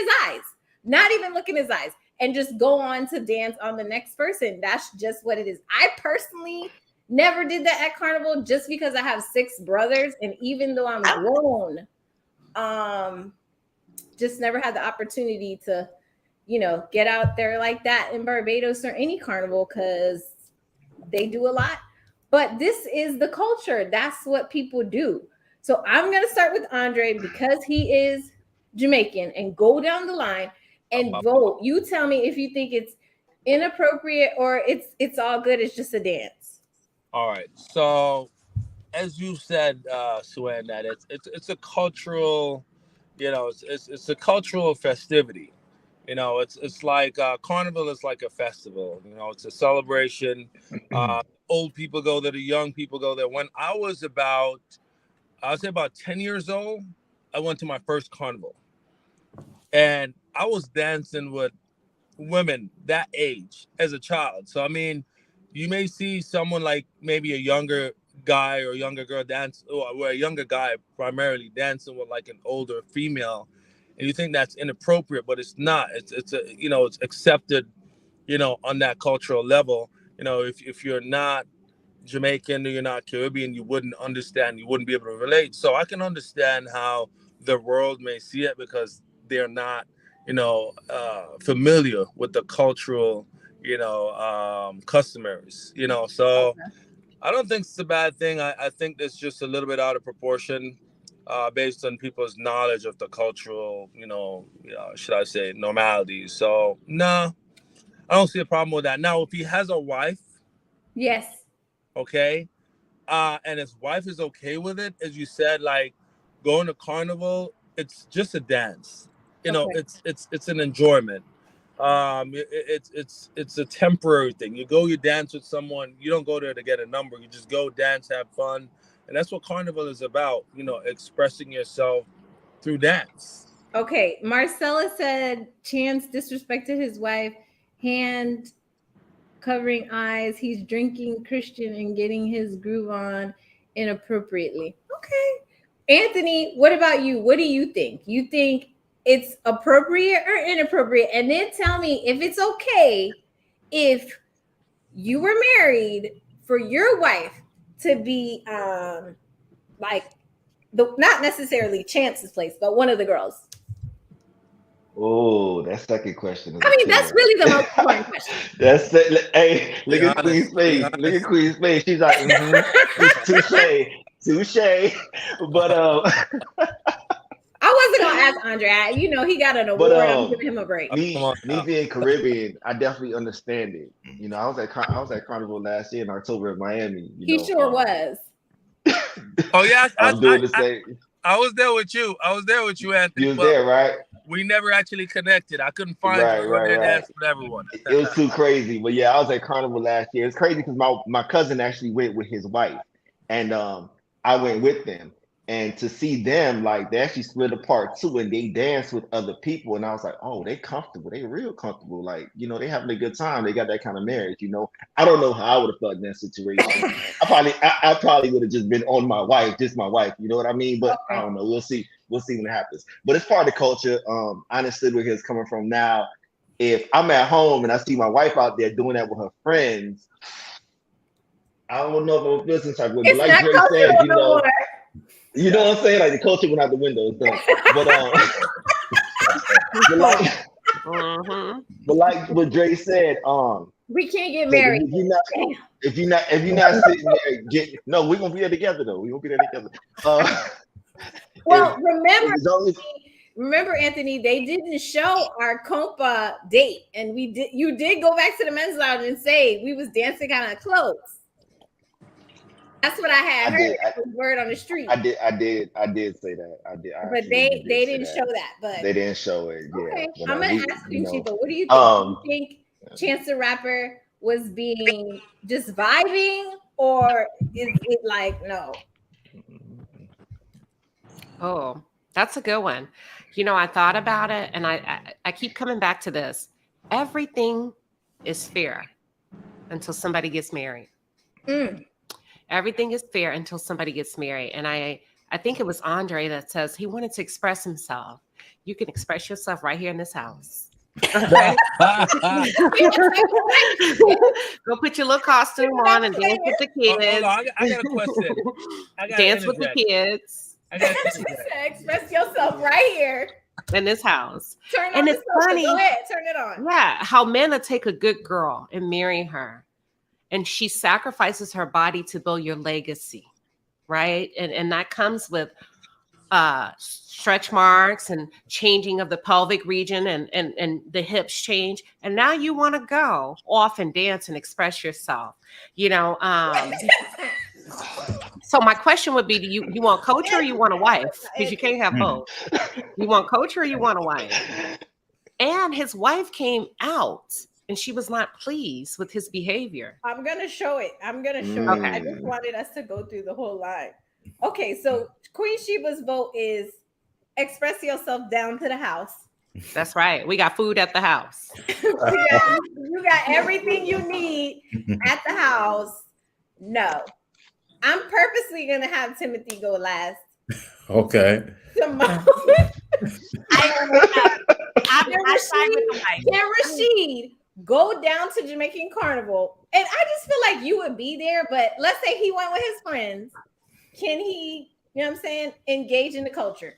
his eyes. And just go on to dance on the next person. That's just what it is. I personally never did that at Carnival just because I have 6 brothers. And even though I'm grown, just never had the opportunity to, get out there like that in Barbados or any Carnival because they do a lot. But this is the culture. That's what people do. So I'm going to start with Andre because he is Jamaican and go down the line. And vote. You tell me if you think it's inappropriate or it's all good. It's just a dance. All right. So, as you said, Suen, that it's a cultural, it's a cultural festivity. It's like Carnival is like a festival. It's a celebration. Old people go there, the young people go there. When I was about 10 years old, I went to my first Carnival, and I was dancing with women that age as a child. So, I mean, you may see someone like maybe a younger guy or a younger girl dance, or a younger guy primarily dancing with like an older female, and you think that's inappropriate, but it's not. It's accepted, on that cultural level. If you're not Jamaican or you're not Caribbean, you wouldn't understand, you wouldn't be able to relate. So I can understand how the world may see it because they're not familiar with the cultural, customaries, so I don't think it's a bad thing. I think it's just a little bit out of proportion based on people's knowledge of the cultural, should I say, normalities. So, no, I don't see a problem with that. Now, if he has a wife. Yes. Okay. And his wife is okay with it, as you said, like going to Carnival, it's just a dance. It's an enjoyment. It's a temporary thing. You dance with someone. You don't go there to get a number. You just go dance, have fun, and that's what Carnival is about. Expressing yourself through dance. Okay, Marcella said Chance disrespected his wife, hand covering eyes. He's drinking Christian and getting his groove on inappropriately. Okay, Anthony, what about you? What do you think? You think it's appropriate or inappropriate? And then tell me if it's okay if you were married for your wife to be like not necessarily Chance's place, but one of the girls. Oh, that second question. I mean, that's really the most important question. That's it. Hey, look at Queen's face. Look at Queen's face. She's like, touche. But I wasn't gonna ask Andre. He got an award. I'm giving him a break. Me being Caribbean, I definitely understand it. You know, I was at Carnival last year in October in Miami. He sure was. Oh yeah, I'm doing the same. I was there with you. Anthony. You was there, right? We never actually connected. I couldn't find you. I went there dancing with everyone. It was too crazy. But yeah, I was at Carnival last year. It's crazy because my cousin actually went with his wife, and I went with them. And to see them, like, they actually split apart too, and they dance with other people. And I was like, oh, they comfortable. They real comfortable. Like, you know, they having a good time. They got that kind of marriage, you know. I don't know how I would have felt in that situation. I probably would have just been on my wife, just my wife. You know what I mean? But I don't know. We'll see. We'll see when it happens. But it's part of the culture. I understood where he was coming from. Now, if I'm at home and I see my wife out there doing that with her friends, I don't know if I'm feeling some type of way. But like Dre said, you know what I'm saying? Like, the culture went out the window. It's done. But like what Dre said, we can't get married. If you're not sitting there, we're gonna be there together though. We're gonna be there together. Well, remember, Anthony, they didn't show our compa date, and you did go back to the men's lounge and say we was dancing kind of close. That's what I had heard. Word on the street. I did say that. But they didn't show that. But they didn't show it. Yeah. Okay. I'm gonna ask you, Chico, what do you think? Do you think Chance the Rapper was being just vibing, or is it like no? Oh, that's a good one. You know, I thought about it, and I keep coming back to this. Everything is fair until somebody gets married. Everything is fair until somebody gets married. And I think it was Andre that says he wanted to express himself. You can express yourself right here in this house. Okay? Go put your little costume on and dance with the kids. I got a question. Dance with the kids. Express yourself right here in this house. And it's funny. Go ahead, turn it on. Yeah, how men will take a good girl and marry her. And she sacrifices her body to build your legacy, right? And that comes with stretch marks and changing of the pelvic region and the hips change. And now you want to go off and dance and express yourself, you know. So my question would be, do you want coach or you want a wife? Because you can't have both. You want coach or you want a wife? And his wife came out. And she was not pleased with his behavior. I'm going to show it. Okay. I just wanted us to go through the whole line. Okay, so Queen Sheba's vote is express yourself down to the house. That's right. We got food at the house. You got everything you need at the house. No. I'm purposely going to have Timothy go last. Okay. I'm fine with the wife. Can Rashid go down to Jamaican Carnival? And I just feel like you would be there, but let's say he went with his friends. Can he, you know what I'm saying, engage in the culture?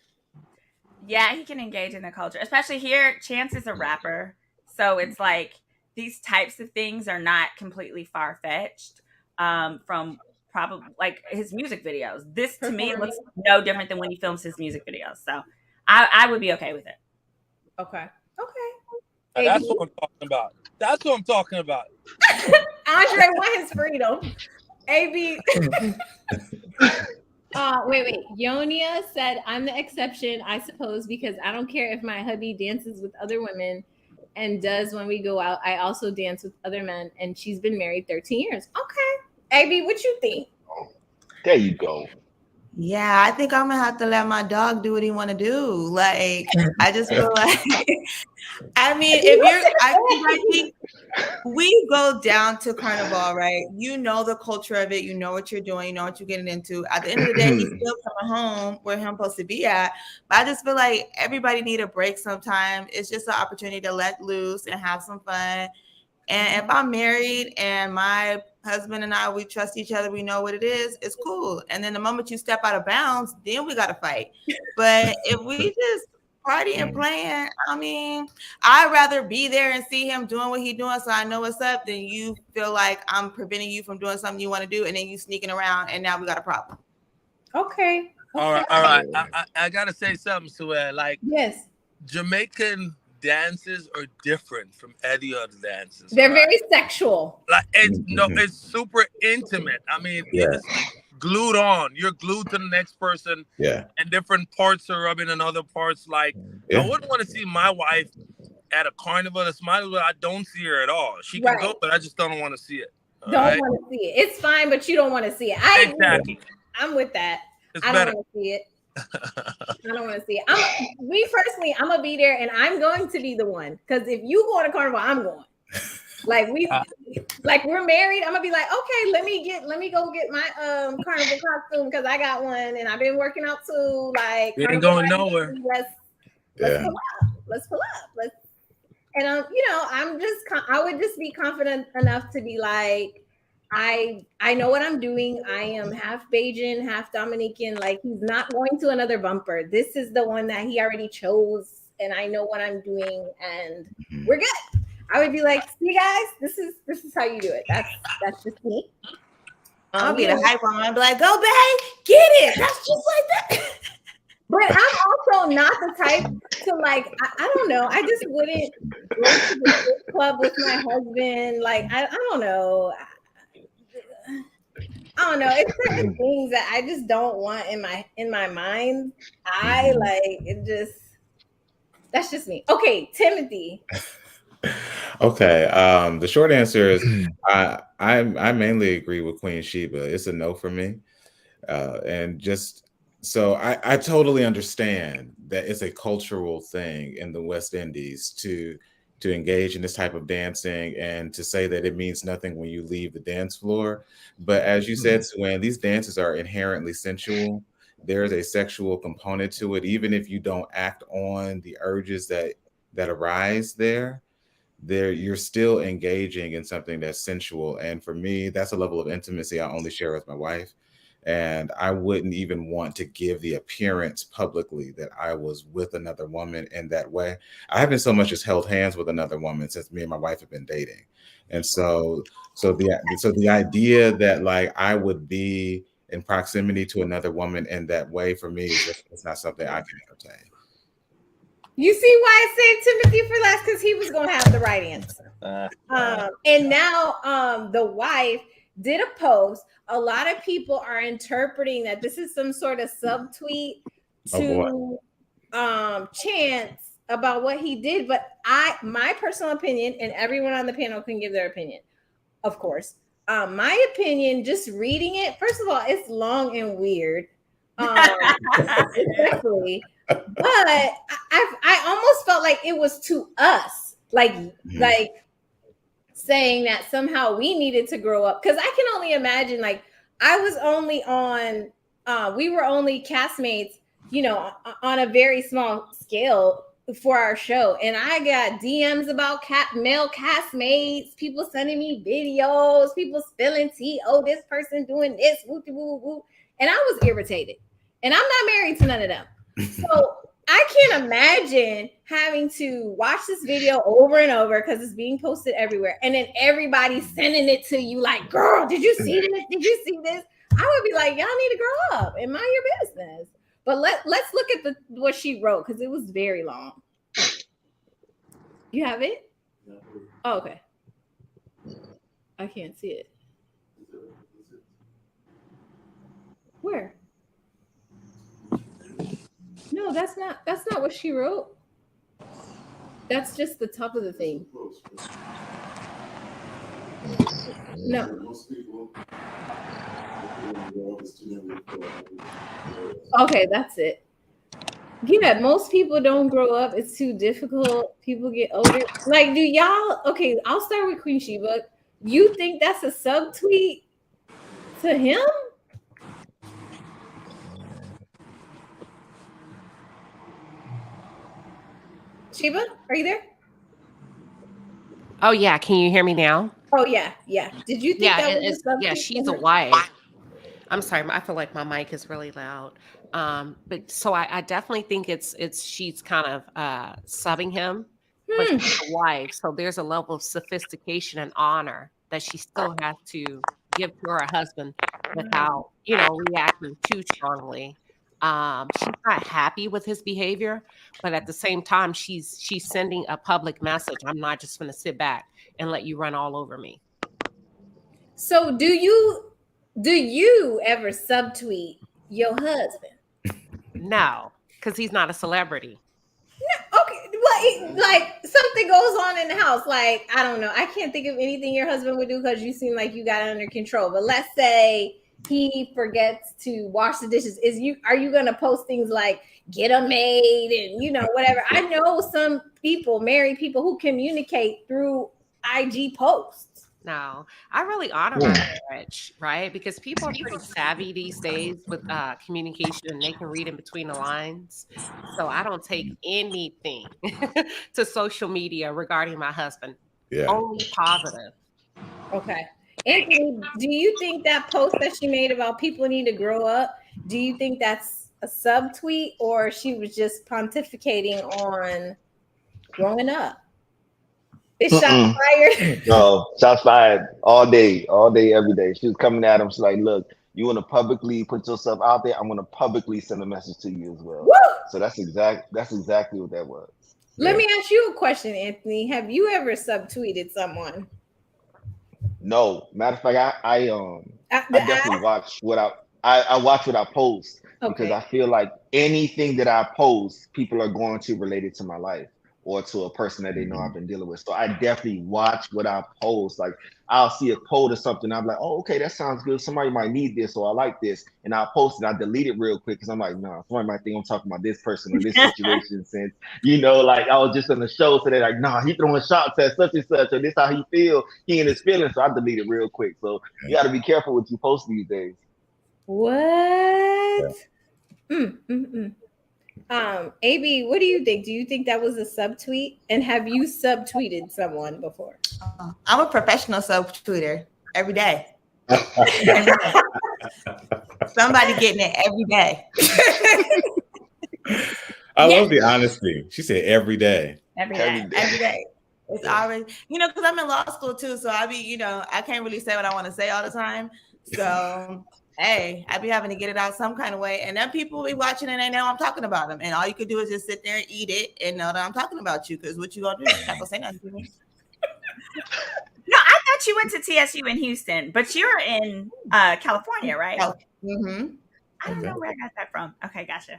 Yeah, he can engage in the culture, especially here. Chance is a rapper. So it's like these types of things are not completely far-fetched from probably like his music videos. This to me looks no different than when he films his music videos. So I would be okay with it. Okay. That's what I'm talking about. Andre want his freedom. AB. Wait. Yonia said, I'm the exception, I suppose, because I don't care if my hubby dances with other women and does when we go out. I also dance with other men, and she's been married 13 years. Okay. AB, what you think? There you go. Yeah, I think I'm gonna have to let my dog do what he want to do. Like, I just feel like, I think we go down to Carnival, right? You know the culture of it. You know what you're doing. You know what you're getting into. At the end of the day, he's still coming home where he's supposed to be at. But I just feel like everybody need a break sometimes. It's just an opportunity to let loose and have some fun. And if I'm married and my husband and I, we trust each other, we know what it is, it's cool. And then the moment you step out of bounds, then we got to fight. But if we just party and playing, I mean, I'd rather be there and see him doing what he's doing so I know what's up than you feel like I'm preventing you from doing something you want to do and then you sneaking around and now we got a problem. Okay. All right. I got to say something, Sued. Like, yes, Jamaican dances are different from any other dances. They're very sexual. Like it's super intimate. I mean, it's like glued on. You're glued to the next person. Yeah. And different parts are rubbing on other parts. Like I wouldn't want to see my wife at a carnival. That's my. I don't see her at all. She can go, but I just don't want to see it. Want to see it. It's fine, but you don't want to see it. Exactly. I'm with that. I don't want to see it. I don't want to see it. I'm gonna be there, and I'm going to be the one. Because if you go on a carnival, I'm going. Like we're married. I'm gonna be like, okay, let me go get my carnival costume because I got one, and I've been working out too. Like, you ain't going nowhere. Let's pull up. And I would just be confident enough to be like, I know what I'm doing. I am half Bajan, half Dominican. Like, he's not going to another bumper. This is the one that he already chose, and I know what I'm doing, and we're good. I would be like, see guys, this is how you do it. That's just me. I'll be the hype on. I'll be like, go babe, get it. That's just like that. But I'm also not the type to like, I don't know. I just wouldn't go to the strip club with my husband. Like, I don't know. I don't know. It's certain things that I just don't want in my mind. I like it. That's just me. Okay, Timothy. Okay. The short answer is I mainly agree with Queen Sheba. It's a no for me. And just so I totally understand that it's a cultural thing in the West Indies to engage in this type of dancing and to say that it means nothing when you leave the dance floor. But as you said, Suen, these dances are inherently sensual. There's a sexual component to it, even if you don't act on the urges that arise there. You're still engaging in something that's sensual. And for me, that's a level of intimacy I only share with my wife. And I wouldn't even want to give the appearance publicly that I was with another woman in that way. I haven't so much as held hands with another woman since me and my wife have been dating. And so the idea that like I would be in proximity to another woman in that way, for me, it's not something I can entertain. You see why I saved Timothy for last? Because he was going to have the right answer. And now the wife did a post. A lot of people are interpreting that this is some sort of subtweet to Chance about what he did. But my personal opinion, and everyone on the panel can give their opinion, of course. My opinion, just reading it, first of all, it's long and weird. Exactly. But I almost felt like it was to us, like saying that somehow we needed to grow up. Because I can only imagine, like, I was only on, we were only castmates, on a very small scale for our show. And I got DMs about male castmates, people sending me videos, people spilling tea. Oh, this person doing this, woo, woo, woo. And I was irritated. And I'm not married to none of them. So I can't imagine having to watch this video over and over because it's being posted everywhere. And then everybody's sending it to you like, girl, did you see this? Did you see this? I would be like, y'all need to grow up and mind your business. But let's look at what she wrote because it was very long. You have it? Oh, okay. I can't see it. Where? No, that's not what she wrote. That's just the top of the thing. No. Okay, that's it. Yeah, most people don't grow up. It's too difficult. People get older. Like, do y'all? Okay, I'll start with Queen Sheba. You think that's a subtweet to him? Sheba, are you there? Oh yeah, can you hear me now? Oh yeah. Did you think that was a subtweet? Yeah, she's a wife. I'm sorry, I feel like my mic is really loud. But so I definitely think it's she's kind of subbing him, but she's a wife. So there's a level of sophistication and honor that she still has to give to her husband without, reacting too strongly. She's not happy with his behavior, but at the same time, she's sending a public message. I'm not just going to sit back and let you run all over me. So do you ever subtweet your husband? No, because he's not a celebrity. No, okay, well, like something goes on in the house. Like, I don't know. I can't think of anything your husband would do because you seem like you got it under control. But let's say he forgets to wash the dishes. Are you gonna post things like get a maid and whatever? I know some people, married people, who communicate through IG posts. No, I really honor my marriage, right? Because people are pretty savvy these days with communication, and they can read in between the lines. So I don't take anything to social media regarding my husband. Yeah. Only positive. Okay. Anthony, do you think that post that she made about people need to grow up, do you think that's a subtweet, or she was just pontificating on growing up? Is shots fired? No, shots fired all day, every day. She was coming at him. She's like, look, you want to publicly put yourself out there? I'm going to publicly send a message to you as well. Woo! So that's exactly what that was. Let me ask you a question, Anthony. Have you ever subtweeted someone? No, matter of fact, I definitely watch what I watch what I post, because I feel like anything that I post, people are going to relate it to my life or to a person that they know I've been dealing with. So I definitely watch what I post. Like, I'll see a quote or something, I'm like, oh, okay, that sounds good. Somebody might need this, or I like this, and I'll post it. I delete it real quick because I'm like, no, somebody might think I'm talking about this person or this situation. Since like I was just on the show, so they're like, nah, he throwing shots at such and such, or this how he feel. He in his feelings, so I delete it real quick. So you got to be careful what you post these days. What? AB, what do you think? Do you think that was a subtweet? And have you subtweeted someone before? I'm a professional subtweeter every day. Somebody getting it every day. I love the honesty. She said every day. Every day. It's always, because I'm in law school too. So I be, I can't really say what I want to say all the time. So hey, I be having to get it out some kind of way. And then people be watching and they know I'm talking about them. And all you could do is just sit there and eat it and know that I'm talking about you. Because what you gonna do? You're not gonna say nothing to me. No, I thought you went to TSU in Houston, but you're in California, right? Mm-hmm. I don't know where I got that from. Okay, gotcha.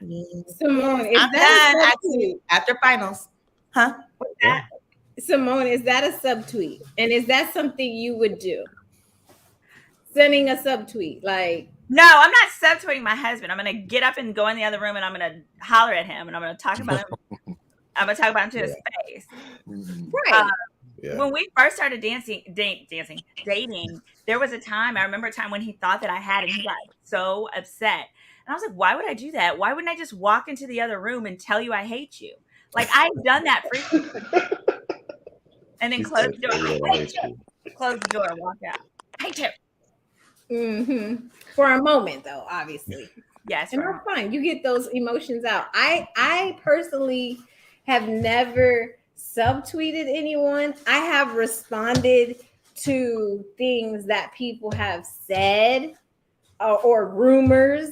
Simone, I'm done after finals. Huh? What's that? Simone, is that a subtweet? And is that something you would do? Sending a subtweet, like, no, I'm not subtweeting my husband. I'm gonna get up and go in the other room and I'm gonna holler at him and I'm gonna talk about him. I'm gonna talk about him to his face. Right. When we first started dating, there was a time, I remember a time when he thought that I had and he got so upset. And I was like, why would I do that? Why wouldn't I just walk into the other room and tell you I hate you? Like, I've done that frequently. And then close the door. Close the door and walk out. I hate you. Mm-hmm. For a moment, though, obviously. Yes. And that's fine. You get those emotions out. I personally have never subtweeted anyone. I have responded to things that people have said or rumors.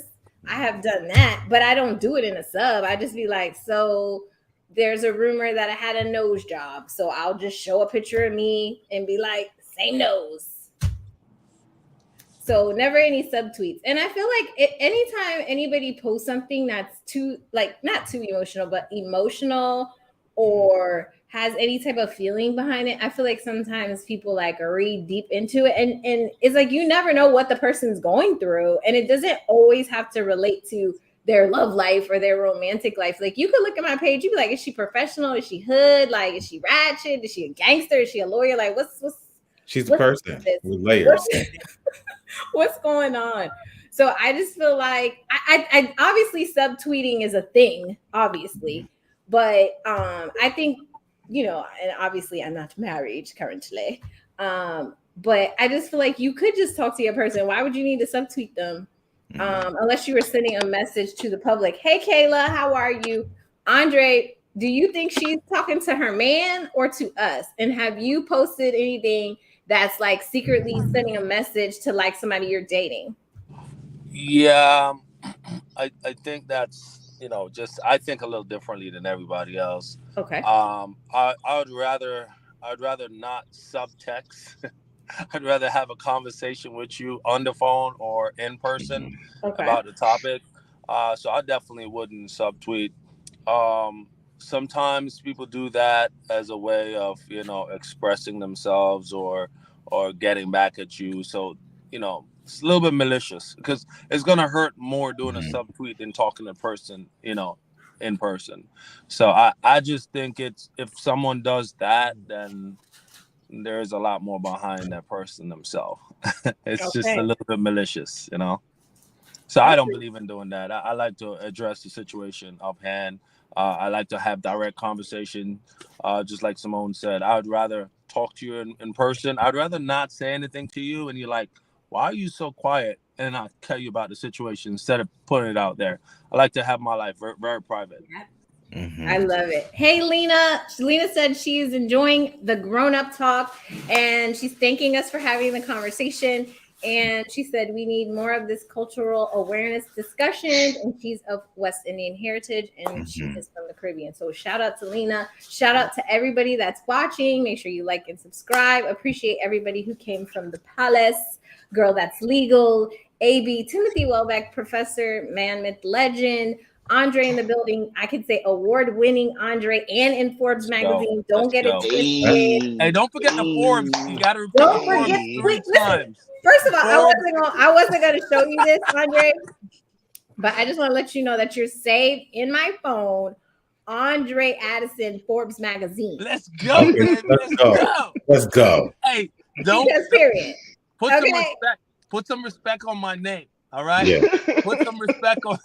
I have done that, but I don't do it in a sub. I just be like, so there's a rumor that I had a nose job. So I'll just show a picture of me and be like, same nose. So never any subtweets. And I feel like anytime anybody posts something that's too, like, not too emotional, but emotional or has any type of feeling behind it, I feel like sometimes people like read deep into it. And it's like, you never know what the person's going through. And it doesn't always have to relate to their love life or their romantic life. Like, you could look at my page, you'd be like, is she professional? Is she hood? Like, is she ratchet? Is she a gangster? Is she a lawyer? Like, she's the person with layers. What's going on? So I just feel like I obviously subtweeting is a thing, obviously, but I think, and obviously I'm not married currently, but I just feel like you could just talk to your person. Why would you need to subtweet them? Unless you were sending a message to the public. Hey, Kayla, how are you? Andre, do you think she's talking to her man or to us? And have you posted anything that's like secretly sending a message to like somebody you're dating? Yeah, I think that's, just I think a little differently than everybody else. Okay. I would rather not subtext. I'd rather have a conversation with you on the phone or in person about the topic. So I definitely wouldn't subtweet. Sometimes people do that as a way of, expressing themselves or getting back at you. So, it's a little bit malicious because it's going to hurt more doing a subtweet than talking to person, in person. So I just think if someone does that, then there's a lot more behind that person themselves. It's just a little bit malicious, So I don't believe in doing that. I like to address the situation offhand. I like to have direct conversation. Just like Simone said, I would rather talk to you in person. I'd rather not say anything to you and you're like, why are you so quiet? And I'll tell you about the situation instead of putting it out there. I like to have my life very, very private. I love it. Hey, Lena. Lena said she is enjoying the grown-up talk and she's thanking us for having the conversation. And she said we need more of this cultural awareness discussion. And she's of West Indian heritage and she is from the Caribbean. So shout out to Lena. Shout out to everybody that's watching. Make sure you like and subscribe. Appreciate everybody who came from the Palace, Girl That's Legal, AB, Timothy Welbeck, Professor, Man Myth Legend, Andre in the building. I could say award-winning Andre and in Forbes magazine. Don't get it twisted. Hey, don't forget the Forbes. You got to repeat Don't the Forbes forget. 3 times. First of all, I wasn't gonna show you this, Andre, but I just want to let you know that you're saved in my phone. Andre Addison, Forbes magazine. Let's go, baby. Let's go. Hey, don't period. Put some respect. Put some respect on my name. All right. Yeah. Put some respect on.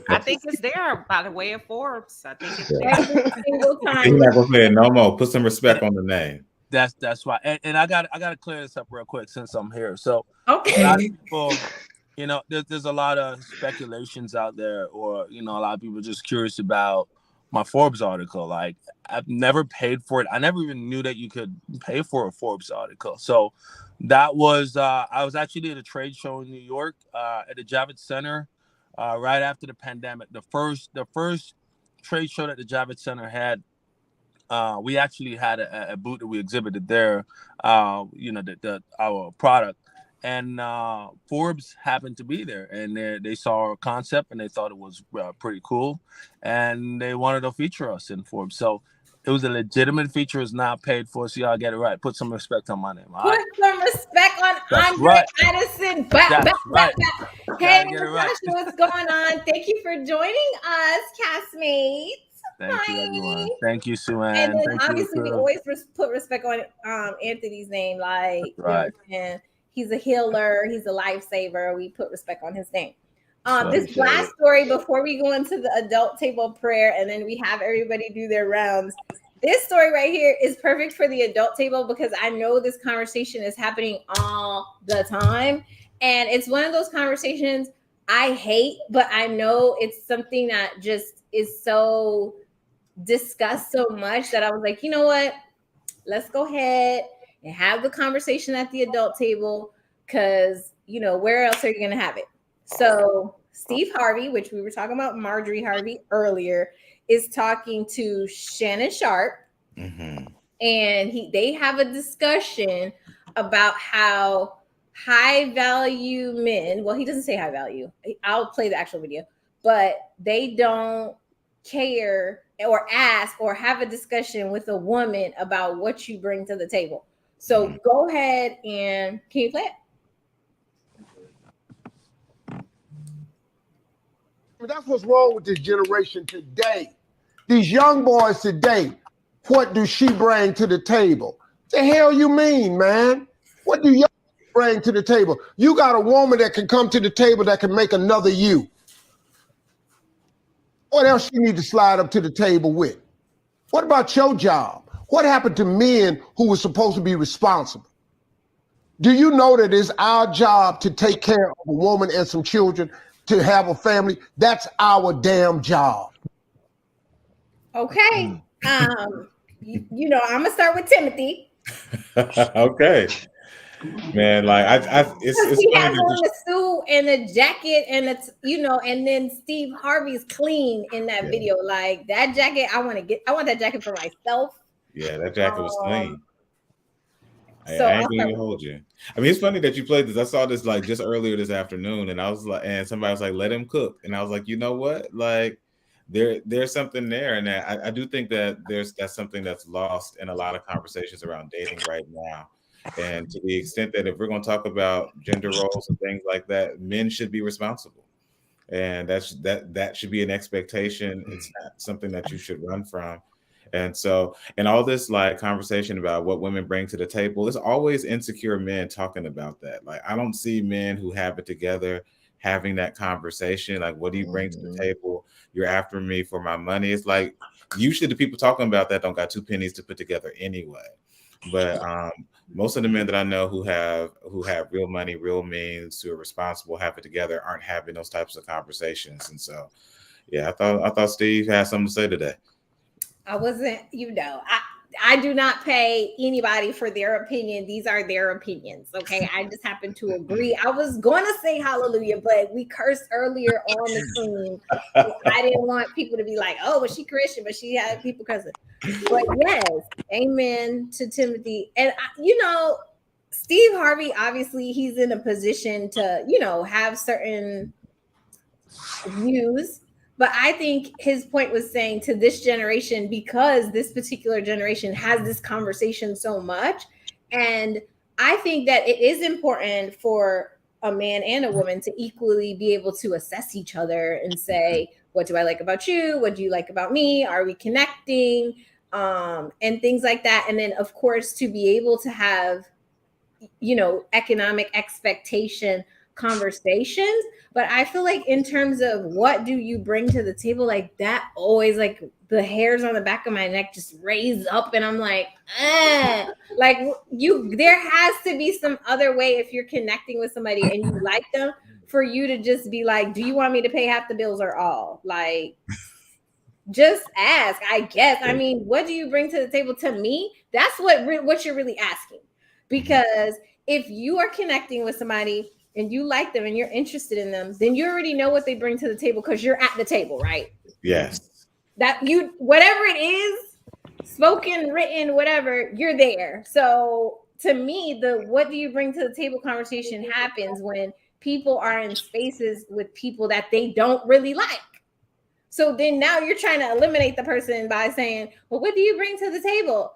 I think it's there by the way of Forbes. I think it's there. Every single time. He's not gonna say it no more. Put some respect on the name. That's right. And I got to clear this up real quick since I'm here. So a lot of people, there's a lot of speculations out there, or a lot of people just curious about my Forbes article. Like, I've never paid for it. I never even knew that you could pay for a Forbes article. So that was I was actually at a trade show in New York at the Javits Center right after the pandemic. The first trade show that the Javits Center had. We actually had a booth that we exhibited there, our product, and Forbes happened to be there, and they saw our concept and they thought it was pretty cool, and they wanted to feature us in Forbes. So it was a legitimate feature. It's not paid for, so y'all get it right. Put some respect on my name. Put some respect on Andre Addison. Hey, Tasha, what's going on? Thank you for joining us, castmates. Thank you, everyone. Thank you, Sue-Ann. And then obviously we always put respect on Anthony's name. Like, right. He's a healer. He's a lifesaver. We put respect on his name. This last story before we go into the adult table prayer, and then we have everybody do their rounds. This story right here is perfect for the adult table because I know this conversation is happening all the time. And it's one of those conversations I hate, but I know it's something that just is so discussed so much that I was like, you know what? Let's go ahead and have the conversation at the adult table because, where else are you going to have it? So Steve Harvey, which we were talking about Marjorie Harvey earlier, is talking to Shannon Sharp. And they have a discussion about how high value men, well, he doesn't say high value. I'll play the actual video, but they don't care or ask or have a discussion with a woman about what you bring to the table. So go ahead and can you play it? That's what's wrong with this generation today. These young boys today, what do she bring to the table? The hell you mean, man? What do you bring to the table? You got a woman that can come to the table that can make another you. What else you need to slide up to the table with? What about your job? What happened to men who were supposed to be responsible? Do you know that it's our job to take care of a woman and some children, to have a family? That's our damn job. Okay. I'm gonna start with Timothy. Okay. Man, like it's he funny has that on the suit and a jacket, and it's and then Steve Harvey's clean in that video. Like that jacket, I want that jacket for myself. Yeah, that jacket was clean. So I ain't gonna even hold you. I mean, it's funny that you played this. I saw this like just earlier this afternoon, and I was like, and somebody was like, "Let him cook," and I was like, you know what? Like, there's something there, and I do think that that's something that's lost in a lot of conversations around dating right now. And to the extent that if we're going to talk about gender roles and things like that, men should be responsible, and that should be an expectation. It's not something that you should run from. And so, and all this like conversation about what women bring to the table, it's always insecure men talking about that. Like, I don't see men who have it together having that conversation. Like, what do you bring to the table? You're after me for my money. It's like, usually the people talking about that don't got two pennies to put together anyway. But most of the men that I know who have real money, real means, who are responsible, have it together, aren't having those types of conversations. And so, yeah, I thought Steve had something to say today. I wasn't, I do not pay anybody for their opinion. These are their opinions. Okay. I just happen to agree. I was going to say hallelujah, but we cursed earlier on the stream. I didn't want people to be like, oh, was she Christian? But she had people cursing. But yes, amen to Timothy. And, Steve Harvey, obviously, he's in a position to, have certain views. But I think his point was saying to this generation, because this particular generation has this conversation so much. And I think that it is important for a man and a woman to equally be able to assess each other and say, what do I like about you? What do you like about me? Are we connecting? And things like that. And then, of course, to be able to have, economic expectation conversations. But I feel like in terms of what do you bring to the table, like that always, like the hairs on the back of my neck just raise up, and I'm like, like there has to be some other way if you're connecting with somebody and you like them, for you to just be like, do you want me to pay half the bills or all? Like, just ask, I guess. I mean, what do you bring to the table? To me, that's what you're really asking. Because if you are connecting with somebody and you like them and you're interested in them, then you already know what they bring to the table because you're at the table, right? Yes. That whatever it is, spoken, written, whatever, you're there. So to me, the what do you bring to the table conversation happens when people are in spaces with people that they don't really like. So then now you're trying to eliminate the person by saying, well, what do you bring to the table?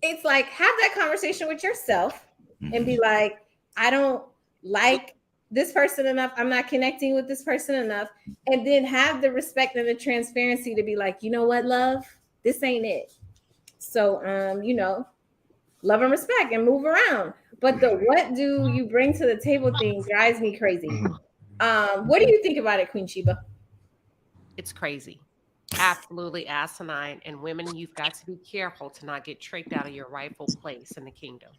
It's like, have that conversation with yourself and be like, I don't like this person enough. I'm not connecting with this person enough. And then have the respect and the transparency to be like, you know what, love, this ain't it. So, love and respect and move around. But the what do you bring to the table thing drives me crazy. What do you think about it, Queen Sheba? It's crazy. Absolutely asinine. And women, you've got to be careful to not get tricked out of your rightful place in the kingdom.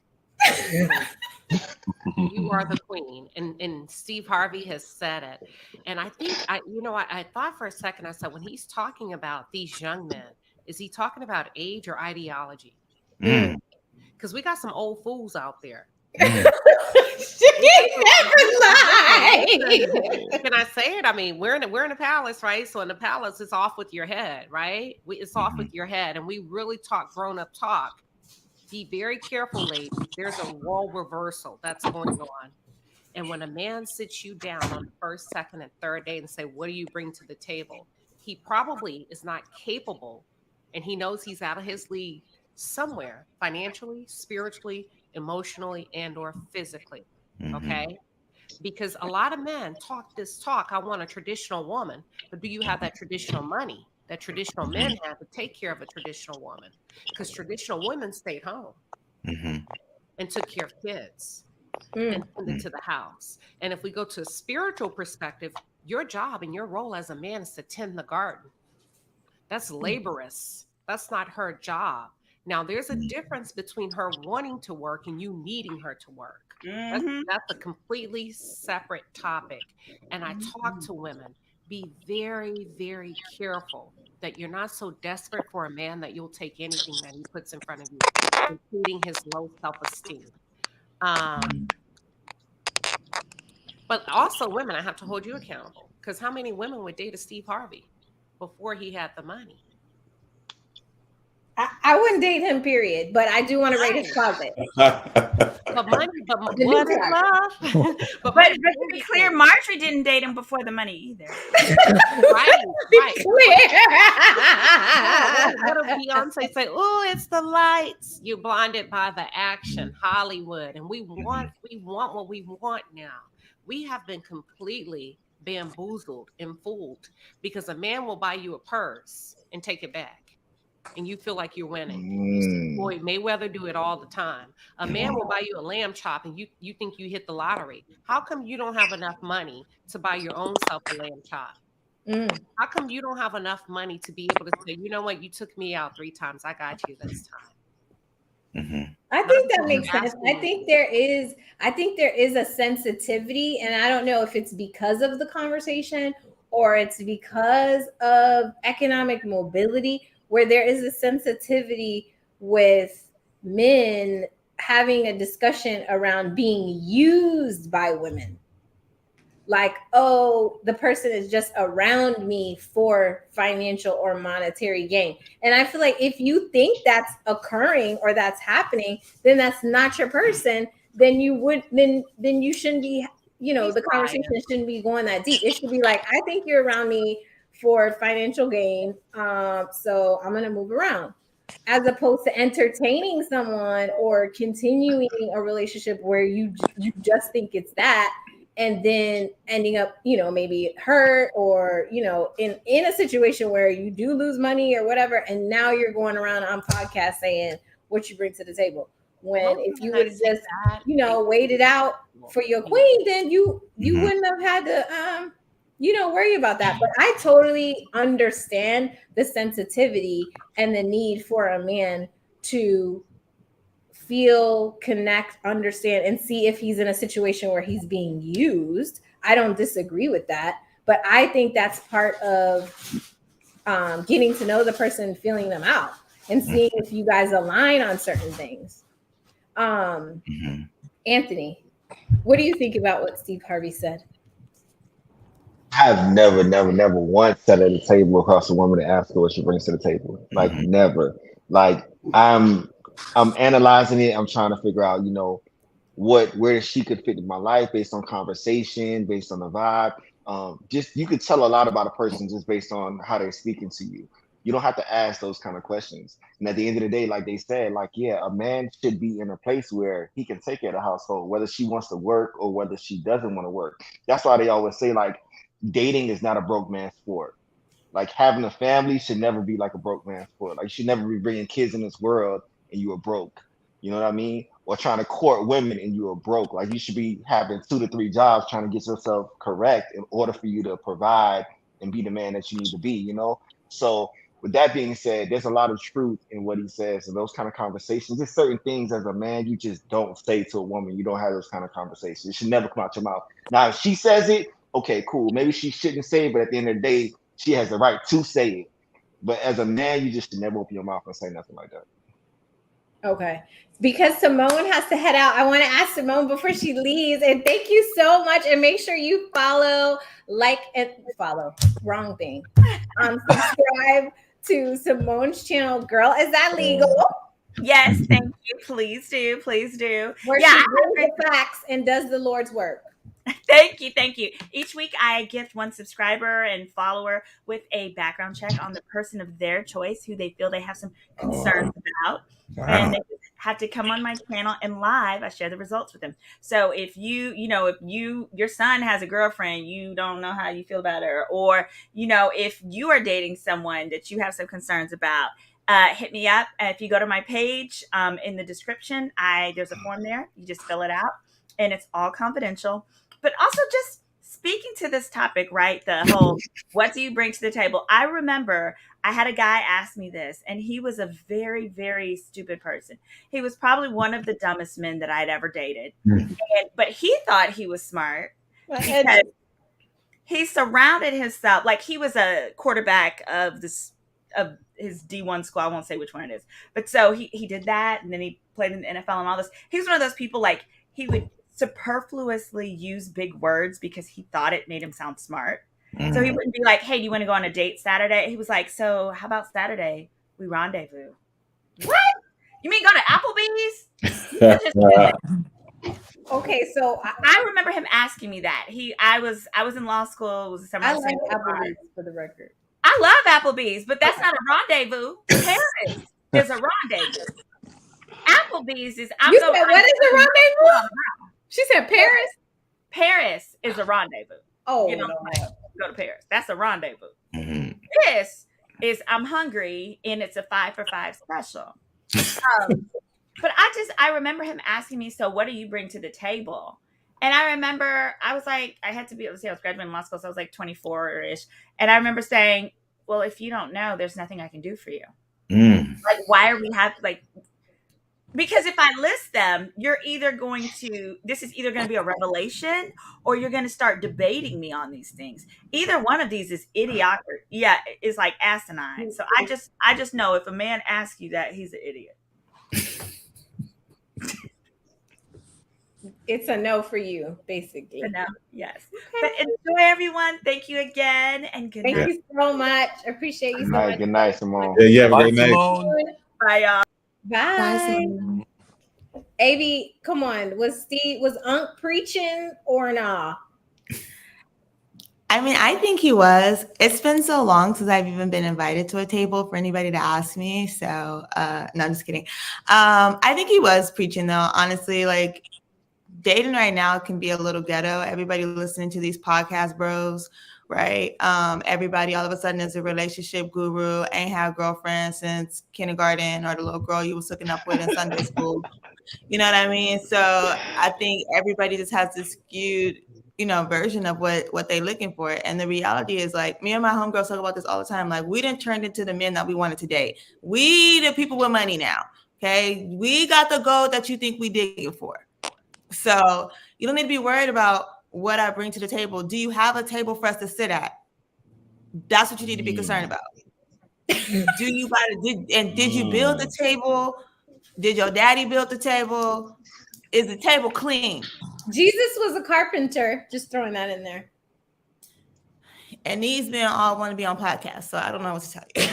You are the queen. And Steve Harvey has said it. And I think, I thought for a second, I said, when he's talking about these young men, is he talking about age or ideology? Because we got some old fools out there. She never lied. Can I say it? I mean, we're in a palace, right? So in the palace, it's off with your head, right? It's off with your head. And we really talk grown-up talk. Be very careful, ladies. There's a role reversal that's going on. And when a man sits you down on the first, second, and third day and say, what do you bring to the table? He probably is not capable, and he knows he's out of his league somewhere, financially, spiritually, emotionally, and or physically. Okay? Because a lot of men talk this talk, I want a traditional woman, but do you have that traditional money that traditional men have to take care of a traditional woman? Because traditional women stayed home and took care of kids and tended to the house. And if we go to a spiritual perspective, your job and your role as a man is to tend the garden. That's laborious. That's not her job. Now, there's a difference between her wanting to work and you needing her to work. That's a completely separate topic. And I talk to women, be very, very careful that you're not so desperate for a man that you'll take anything that he puts in front of you, including his low self-esteem. But also women, I have to hold you accountable, because how many women would date a Steve Harvey before he had the money? I wouldn't date him, period. But I do want to rate his closet. But money, but what is love? but to be clear, Marjorie didn't date him before the money either. Right. Clear. What if Beyonce say, "Oh, it's the lights"? You're blinded by the action, Hollywood, and we want what we want now. We have been completely bamboozled and fooled, because a man will buy you a purse and take it back, and you feel like you're winning. You see Floyd Mayweather do it all the time. A man will buy you a lamb chop, and you think you hit the lottery. How come you don't have enough money to buy your own self a lamb chop? How come you don't have enough money to be able to say, you know what, you took me out 3 times, I got you this time? I think that makes sense. I think there is a sensitivity, and I don't know if it's because of the conversation or it's because of economic mobility, where there is a sensitivity with men having a discussion around being used by women. Like, oh, the person is just around me for financial or monetary gain. And I feel like if you think that's occurring or that's happening, then that's not your person. Then you shouldn't be, the conversation shouldn't be going that deep. It should be like, I think you're around me for financial gain. So I'm going to move around, as opposed to entertaining someone or continuing a relationship where you just think it's that, and then ending up, maybe hurt or, in a situation where you do lose money or whatever. And now you're going around on podcasts saying what you bring to the table. When if you would have just, waited out for your queen, then you wouldn't have had to, worry about that. But I totally understand the sensitivity and the need for a man to feel, connect, understand, and see if he's in a situation where he's being used. I don't disagree with that, but I think that's part of getting to know the person, feeling them out, and seeing if you guys align on certain things. Anthony, what do you think about what Steve Harvey said? I've never once sat at a table across a woman and asked her what she brings to the table. Like never. Like I'm analyzing it. I'm trying to figure out, where she could fit in my life based on conversation, based on the vibe. Just you could tell a lot about a person just based on how they're speaking to you. You don't have to ask those kind of questions. And at the end of the day, like they said, a man should be in a place where he can take care of the household, whether she wants to work or whether she doesn't want to work. That's why they always say, dating is not a broke man's sport. Like, having a family should never be like a broke man's sport. Like, you should never be bringing kids in this world and you are broke. You know what I mean? Or trying to court women and you are broke. Like, you should be having 2 to 3 jobs trying to get yourself correct in order for you to provide and be the man that you need to be, So with that being said, there's a lot of truth in what he says, and those kind of conversations. There's certain things as a man you just don't say to a woman. You don't have those kind of conversations. It should never come out your mouth. Now, if she says it, okay, cool. Maybe she shouldn't say it, but at the end of the day, she has the right to say it. But as a man, you just should never open your mouth and say nothing like that. Okay. Because Simone has to head out, I want to ask Simone before she leaves. And thank you so much. And make sure you follow, wrong thing. Subscribe to Simone's channel. Girl, is that legal? Yes, thank you. Please do. Where she brings the facts and does the Lord's work. Thank you. Each week I gift one subscriber and follower with a background check on the person of their choice who they feel they have some concerns about. Wow. And they have to come on my channel and live. I share the results with them. So if your son has a girlfriend, you don't know how you feel about her, or, if you are dating someone that you have some concerns about, hit me up. If you go to my page, in the description, there's a form there. You just fill it out and it's all confidential. But also just speaking to this topic, right? The whole, what do you bring to the table? I remember I had a guy ask me this, and he was a very, very stupid person. He was probably one of the dumbest men that I'd ever dated. But he thought he was smart because he surrounded himself, like he was a quarterback of his D1 squad. I won't say which one it is. But so he did that, and then he played in the NFL and all this. He's one of those people, like, he would superfluously use big words because he thought it made him sound smart. So he wouldn't be like, hey, do you want to go on a date Saturday? He was like, so how about Saturday we rendezvous? What? You mean go to Applebee's? Okay, so I remember him asking me that. I was in law school. It was a summer. I like Applebee's for the record. I love Applebee's, but that's not a rendezvous. Paris is a rendezvous. Applebee's is. You said what is a rendezvous? She said Paris. Paris is a rendezvous. Oh, you know, go to Paris. That's a rendezvous. This is I'm hungry and it's a 5 for $5 special. But I remember him asking me, so what do you bring to the table? And I remember I was like, I was graduating law school, so I was like 24-ish. And I remember saying, well, if you don't know, there's nothing I can do for you. Like, why are we because if I list them, this is either going to be a revelation or you're going to start debating me on these things. Either one of these is idiotic. Yeah, it's like asinine. So I just know if a man asks you that, he's an idiot. It's a no for you, basically. A no, yes. Okay. But enjoy, everyone. Thank you again, and good night. Thank you so much. Appreciate you so much. Good night, Simone. Yeah, have a great night. Bye, y'all. Bye. Avi, come on. Was Unc preaching or nah? I mean, I think he was. It's been so long since I've even been invited to a table for anybody to ask me. So, no, I'm just kidding. I think he was preaching, though. Honestly, like, dating right now can be a little ghetto. Everybody listening to these podcast bros, right? Everybody all of a sudden is a relationship guru, ain't had a girlfriend since kindergarten or the little girl you was hooking up with in Sunday school. You know what I mean? So I think everybody just has this skewed, version of what they're looking for. And the reality is, like, me and my homegirls talk about this all the time. Like, we didn't turn into the men that we wanted to date. We the people with money now. Okay. We got the gold that you think we dig it for. So you don't need to be worried about what I bring to the table. Do you have a table for us to sit at? That's what you need to be concerned about. Did you build the table? Did your daddy build the table? Is the table clean? Jesus was a carpenter. Just throwing that in there. And these men all want to be on podcasts, so I don't know what to tell you.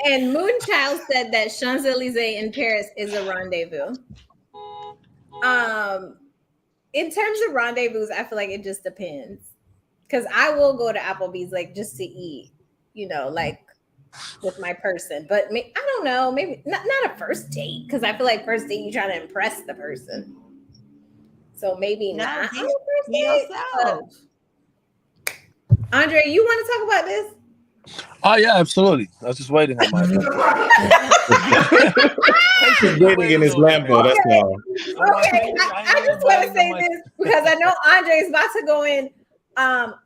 And Moonchild said that Champs-Elysees in Paris is a rendezvous. In terms of rendezvous, I feel like it just depends. Because I will go to Applebee's, like, just to eat, like with my person. But I don't know, maybe not a first date. Because I feel like first date, you try to impress the person. So maybe not. Andre, you want to talk about this? Oh yeah, absolutely. I was just waiting on my He's waiting in his Lambo, that's all. Okay, I just want to say this because I know Andre is about to go in.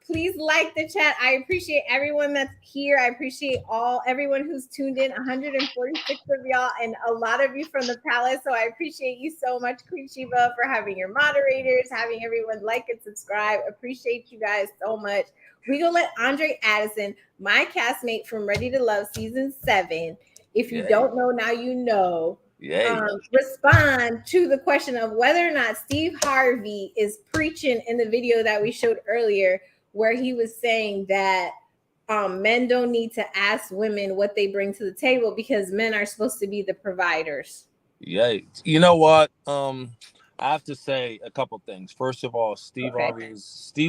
Please like the chat. I appreciate everyone that's here. I appreciate everyone who's tuned in, 146 of y'all, and a lot of you from the palace. So I appreciate you so much, Queen Shiva, for having your moderators, having everyone like and subscribe. Appreciate you guys so much. We're going to let Andre Addison, my castmate from Ready to Love season 7, if you don't know, now you know, respond to the question of whether or not Steve Harvey is preaching in the video that we showed earlier, where he was saying that men don't need to ask women what they bring to the table because men are supposed to be the providers. Yeah. You know what? I have to say a couple things. First of all, Steve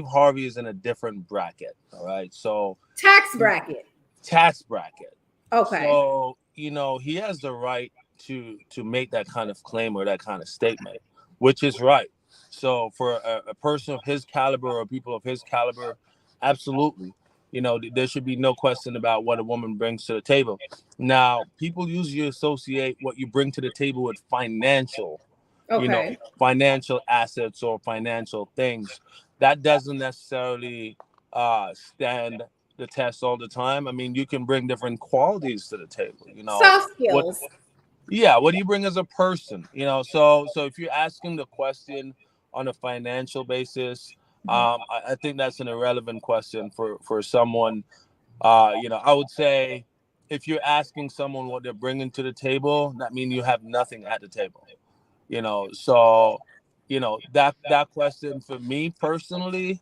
Harvey is in a different bracket. All right. So tax bracket. Okay. So, he has the right to make that kind of claim or that kind of statement, which is right. So for a person of his caliber or people of his caliber, absolutely. There should be no question about what a woman brings to the table. Now, people usually associate what you bring to the table with financial assets or financial things. That doesn't necessarily stand the test all the time. I mean, you can bring different qualities to the table. Soft skills. What do you bring as a person? So if you're asking the question on a financial basis, I think that's an irrelevant question for someone. I would say if you're asking someone what they're bringing to the table, that means you have nothing at the table. So that question for me personally,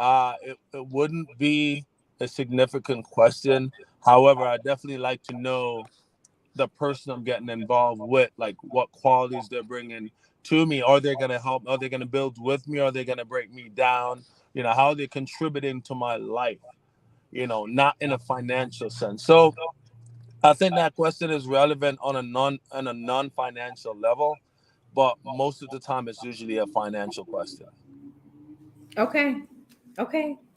it wouldn't be a significant question. However, I definitely like to know the person I'm getting involved with, like what qualities they're bringing to me. Are they going to help? Are they going to build with me? Are they going to break me down? How are they contributing to my life? Not in a financial sense. So I think that question is relevant on a non-financial level, but most of the time it's usually a financial question. Okay.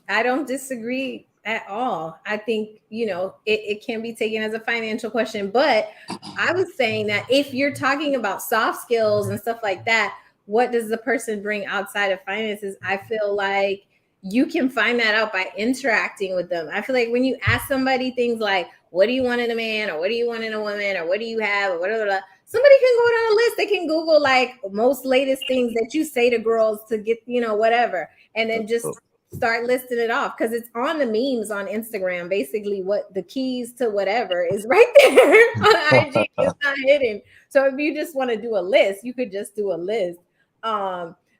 I don't disagree at all. I think, it can be taken as a financial question, but I was saying that if you're talking about soft skills and stuff like that, what does the person bring outside of finances? I feel like you can find that out by interacting with them. I feel like when you ask somebody things like, what do you want in a man, or what do you want in a woman, or what do you have, or whatever, somebody can go down a list. They can Google like most latest things that you say to girls to get, whatever, and then just start listing it off, because it's on the memes on Instagram. Basically, what the keys to whatever is right there on IG. It's not hidden. So if you just want to do a list, you could just do a list.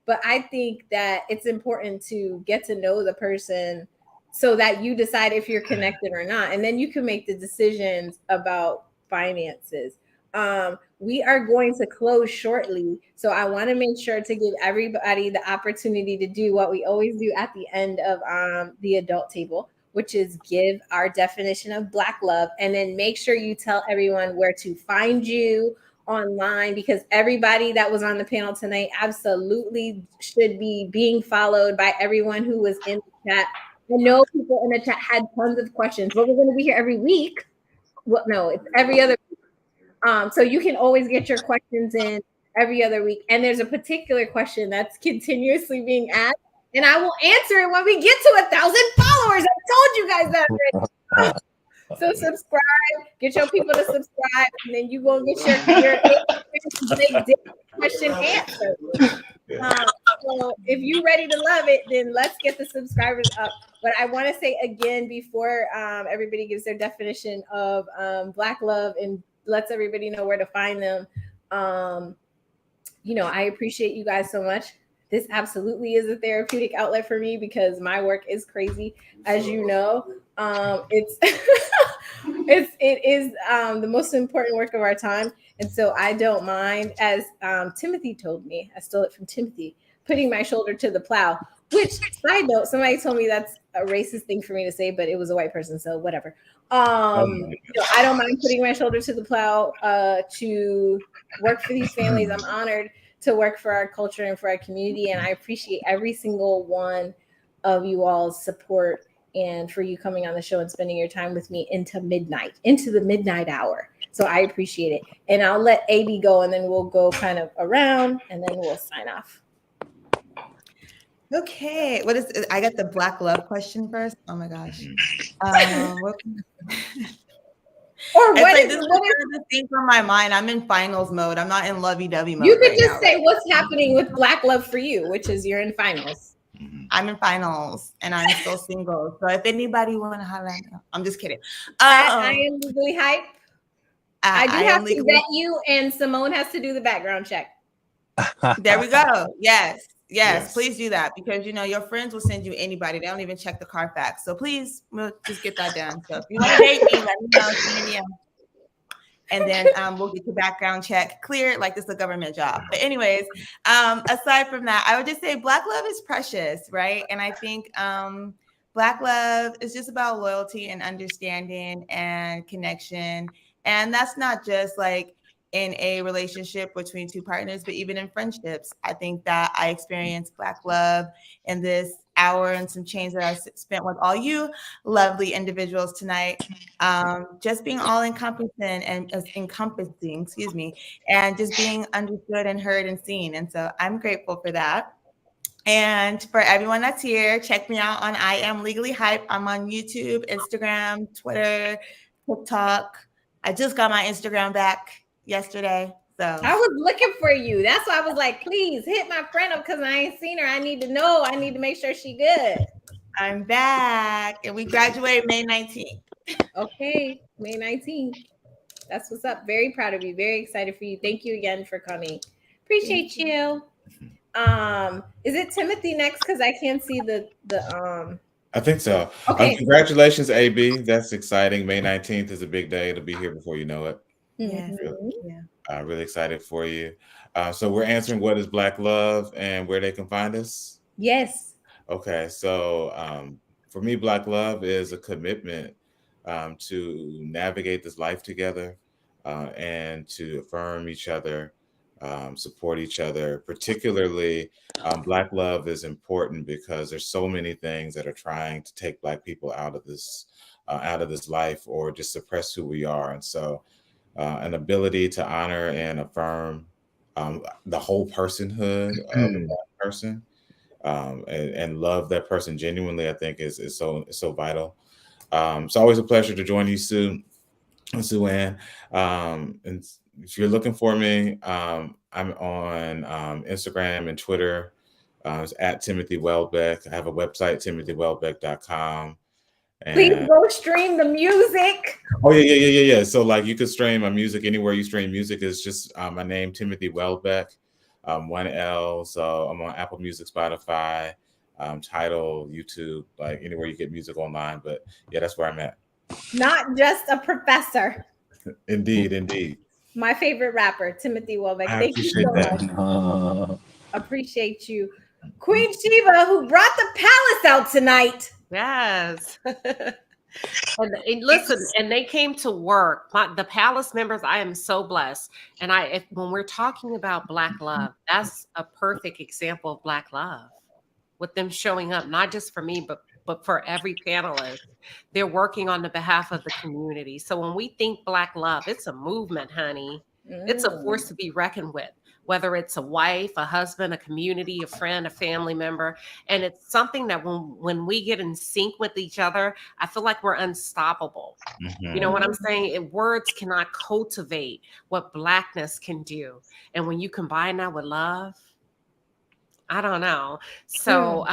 But I think that it's important to get to know the person so that you decide if you're connected or not, and then you can make the decisions about finances. We are going to close shortly, so I want to make sure to give everybody the opportunity to do what we always do at the end of the adult table, which is give our definition of Black love, and then make sure you tell everyone where to find you online, because everybody that was on the panel tonight absolutely should be being followed by everyone who was in the chat. I know people in the chat had tons of questions, but we're going to be here every week. Well, no, it's every other week. So you can always get your questions in every other week. And there's a particular question that's continuously being asked, and I will answer it when we get to 1,000 followers. I told you guys that already. So subscribe, get your people to subscribe, and then you go get your question answered. So if you're ready to love it, then let's get the subscribers up. But I want to say again, before everybody gives their definition of Black love and lets everybody know where to find them, I appreciate you guys so much. This absolutely is a therapeutic outlet for me because my work is crazy, as you know. It is the most important work of our time, and so I don't mind, as Timothy told me, I stole it from Timothy, putting my shoulder to the plow. Which, side note, somebody told me that's a racist thing for me to say, but it was a white person, so whatever. I don't mind putting my shoulder to the plow to work for these families. I'm honored to work for our culture and for our community, and I appreciate every single one of you all's support, and for you coming on the show and spending your time with me into the midnight hour. So I appreciate it. And I'll let AB go, and then we'll go kind of around, and then we'll sign off. Okay, I got the Black love question first. Oh my gosh. Or what is the thing from my mind? I'm in finals mode. I'm not in lovey-dovey mode. You could just say what's happening with Black love for you, which is you're in finals. I'm in finals and I'm still single. So if anybody want to holler at me, I'm just kidding. I am legally hype. I do have to vet you, and Simone has to do the background check. There we go. Yes, please do that, because your friends will send you anybody. They don't even check the Carfax. So please, we'll just get that done. So if you want to date me, let me know. And then we'll get the background check cleared, like this is a government job. But anyways, aside from that, I would just say Black love is precious, right? And I think Black love is just about loyalty and understanding and connection. And that's not just like in a relationship between two partners, but even in friendships. I think that I experienced Black love in this hour and some change that I spent with all you lovely individuals tonight. Just being all encompassing, and just being understood and heard and seen. And so I'm grateful for that. And for everyone that's here, check me out on I Am Legally Hype. I'm on YouTube, Instagram, Twitter, TikTok. I just got my Instagram back yesterday. So I was looking for you. That's why I was like, please hit my friend up, because I ain't seen her. I need to know. I need to make sure she good. I'm back, and we graduate May 19th. Okay, May 19th. That's what's up. Very proud of you. Very excited for you. Thank you again for coming. Appreciate you. Is it Timothy next? Because I can't see the I think so. Okay. Congratulations, AB. That's exciting. May 19th is a big day. It'll be here before you know it. Yes. Really excited for you. So we're answering what is Black love and where they can find us. Yes. Okay. So for me, Black love is a commitment to navigate this life together and to affirm each other, support each other. Particularly, Black love is important because there's so many things that are trying to take Black people out of this life or just suppress who we are. And so an ability to honor and affirm the whole personhood of a Black person and love that person genuinely, I think is so vital. It's always a pleasure to join you, Sue Ann. And if you're looking for me, I'm on Instagram and Twitter. It's at Timothy Welbeck. I have a website, timothywelbeck.com. Please go stream the music. Oh yeah. So like you could stream my music anywhere you stream music. Is just my name, Timothy Welbeck, 1 L. So I'm on Apple Music, Spotify, Tidal, YouTube, like anywhere you get music online. But yeah, that's where I'm at. Not just a professor. Indeed. My favorite rapper, Timothy Welbeck. Thank you so much. Appreciate you. Queen Sheba, who brought the palace out tonight. Yes. and listen, and they came to work. The palace members, I am so blessed. And when we're talking about Black love, that's a perfect example of Black love. With them showing up, not just for me, but for every panelist. They're working on the behalf of the community. So when we think Black love, it's a movement, honey. It's a force to be reckoned with, whether it's a wife, a husband, a community, a friend, a family member. And it's something that when we get in sync with each other, I feel like we're unstoppable. You know what I'm saying? Words cannot cultivate what Blackness can do. And when you combine that with love, I don't know. So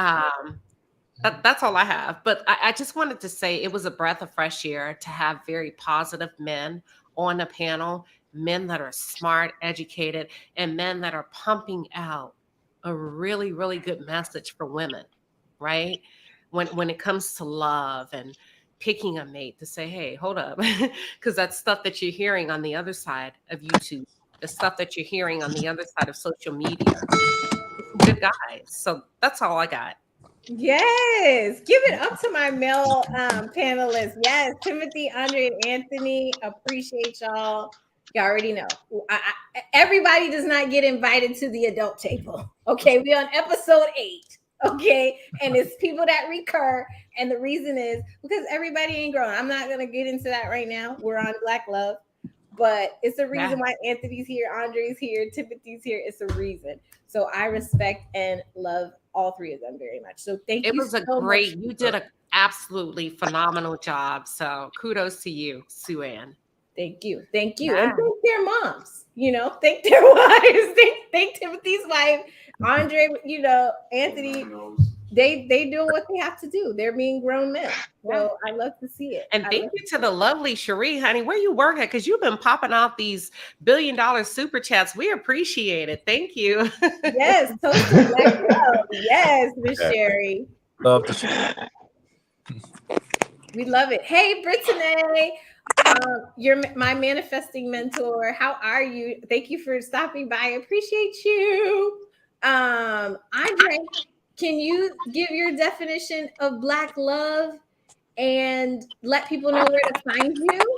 that's all I have. But I just wanted to say it was a breath of fresh air to have very positive men on a panel, men that are smart, educated, and men that are pumping out a really, really good message for women, right? When it comes to love and picking a mate, to say, hey, hold up, because that's stuff that you're hearing on the other side of YouTube, the stuff that you're hearing on the other side of social media. Good guys. So that's all I got. Yes, give it up to my male panelists. Yes, Timothy, Andre, and Anthony. Appreciate y'all. Y'all already know. Everybody does not get invited to the adult table. Okay, we on episode 8. Okay, and it's people that recur, and the reason is because everybody ain't grown. I'm not gonna get into that right now. We're on Black love, but it's a reason why Anthony's here, Andre's here, Timothy's here. It's a reason. So I respect and love all three of them very much. So thank you. It was you did an absolutely phenomenal job. So kudos to you, Sue Ann. Thank you. And thank their moms, thank their wives, thank Timothy's wife, Andre, Anthony. They doing what they have to do. They're being grown men. So I love to see it. And thank you to the lovely Cherie, honey. Where you work at? Because you've been popping out these $1 billion super chats. We appreciate it. Thank you. Yes, totally. Yes, Miss Sherry. Love to share. We love it. Hey, Brittany. You're my manifesting mentor. How are you? Thank you for stopping by. I appreciate you. Andre, can you give your definition of Black love and let people know where to find you?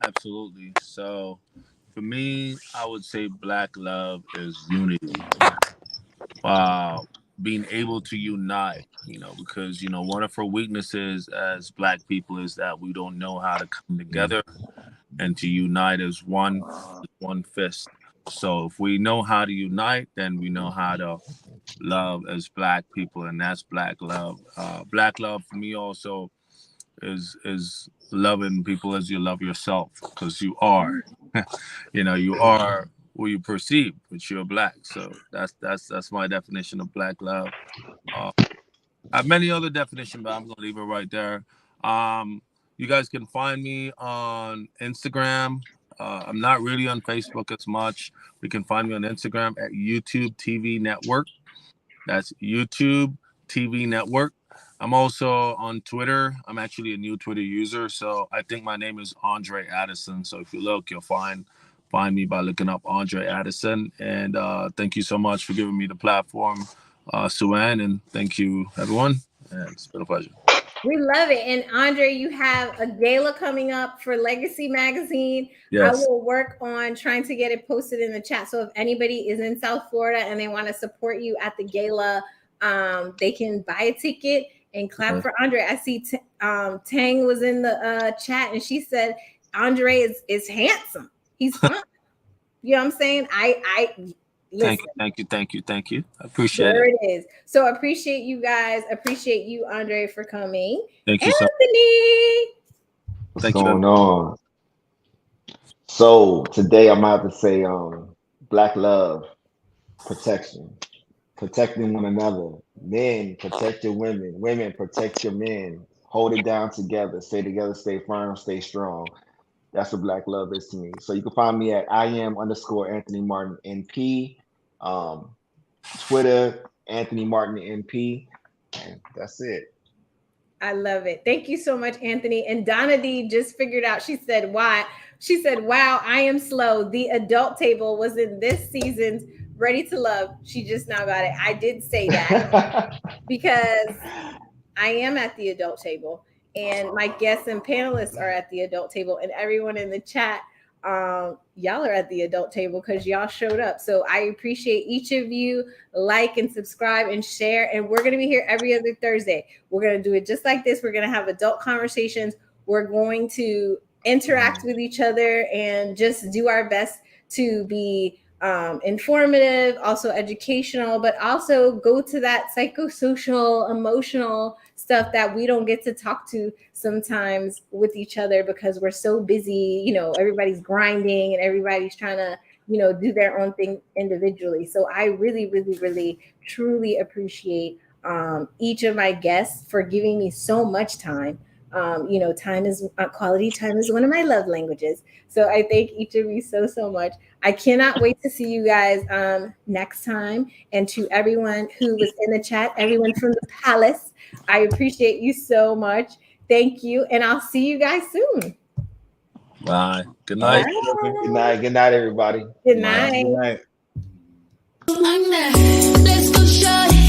Absolutely. So for me, I would say Black love is unity. Being able to unite, because, one of our weaknesses as Black people is that we don't know how to come together and to unite as one fist. So if we know how to unite, then we know how to love as Black people, and that's Black love. Black love for me also is loving people as you love yourself, because you are, you are who you perceive, but you're Black. So that's my definition of Black love. I have many other definitions, but I'm gonna leave it right there. You guys can find me on Instagram. I'm not really on Facebook as much. You can find me on Instagram at YouTube TV Network. That's YouTube TV Network. I'm also on Twitter. I'm actually a new Twitter user, so I think my name is Andre Addison. So if you look, you'll find me by looking up Andre Addison. And thank you so much for giving me the platform, Suan, and thank you, everyone. And it's been a pleasure. We love it. And Andre, you have a gala coming up for Legacy Magazine. Yes. I will work on trying to get it posted in the chat. So if anybody is in South Florida and they want to support you at the gala, they can buy a ticket and clap for Andre. I see Tang was in the chat and she said Andre is handsome. He's fun. You know what I'm saying? Listen. Thank you. I appreciate there it. There it is. So appreciate you guys. Appreciate you, Andre, for coming. Thank you, Anthony. What's going on? So today I'm about to say Black love, protection, protecting one another. Men, protect your women. Women, protect your men. Hold it down together. Stay together, stay firm, stay strong. That's what Black love is to me. So you can find me at @Iam_Anthony Martin NP. Twitter, Anthony Martin NP. And that's it. I love it. Thank you so much, Anthony. And Donna D just figured out, she said, wow, I am slow. The adult table was in this season's Ready to Love. She just now got it. I did say that because I am at the adult table and my guests and panelists are at the adult table and everyone in the chat, y'all are at the adult table because y'all showed up. So I appreciate each of you. Like and subscribe and share. And we're going to be here every other Thursday. We're going to do it just like this. We're going to have adult conversations. We're going to interact with each other and just do our best to be informative, also educational, but also go to that psychosocial, emotional stuff that we don't get to talk to sometimes with each other because we're so busy, everybody's grinding and everybody's trying to, do their own thing individually. So I really, really, really, truly appreciate each of my guests for giving me so much time. Quality time is one of my love languages. So I thank each of you so, so much. I cannot wait to see you guys next time. And to everyone who was in the chat, everyone from the palace, I appreciate you so much. Thank you. And I'll see you guys soon. Bye. Good night. Bye. Good night. Good night, everybody. Good night. Good night. Let's go short.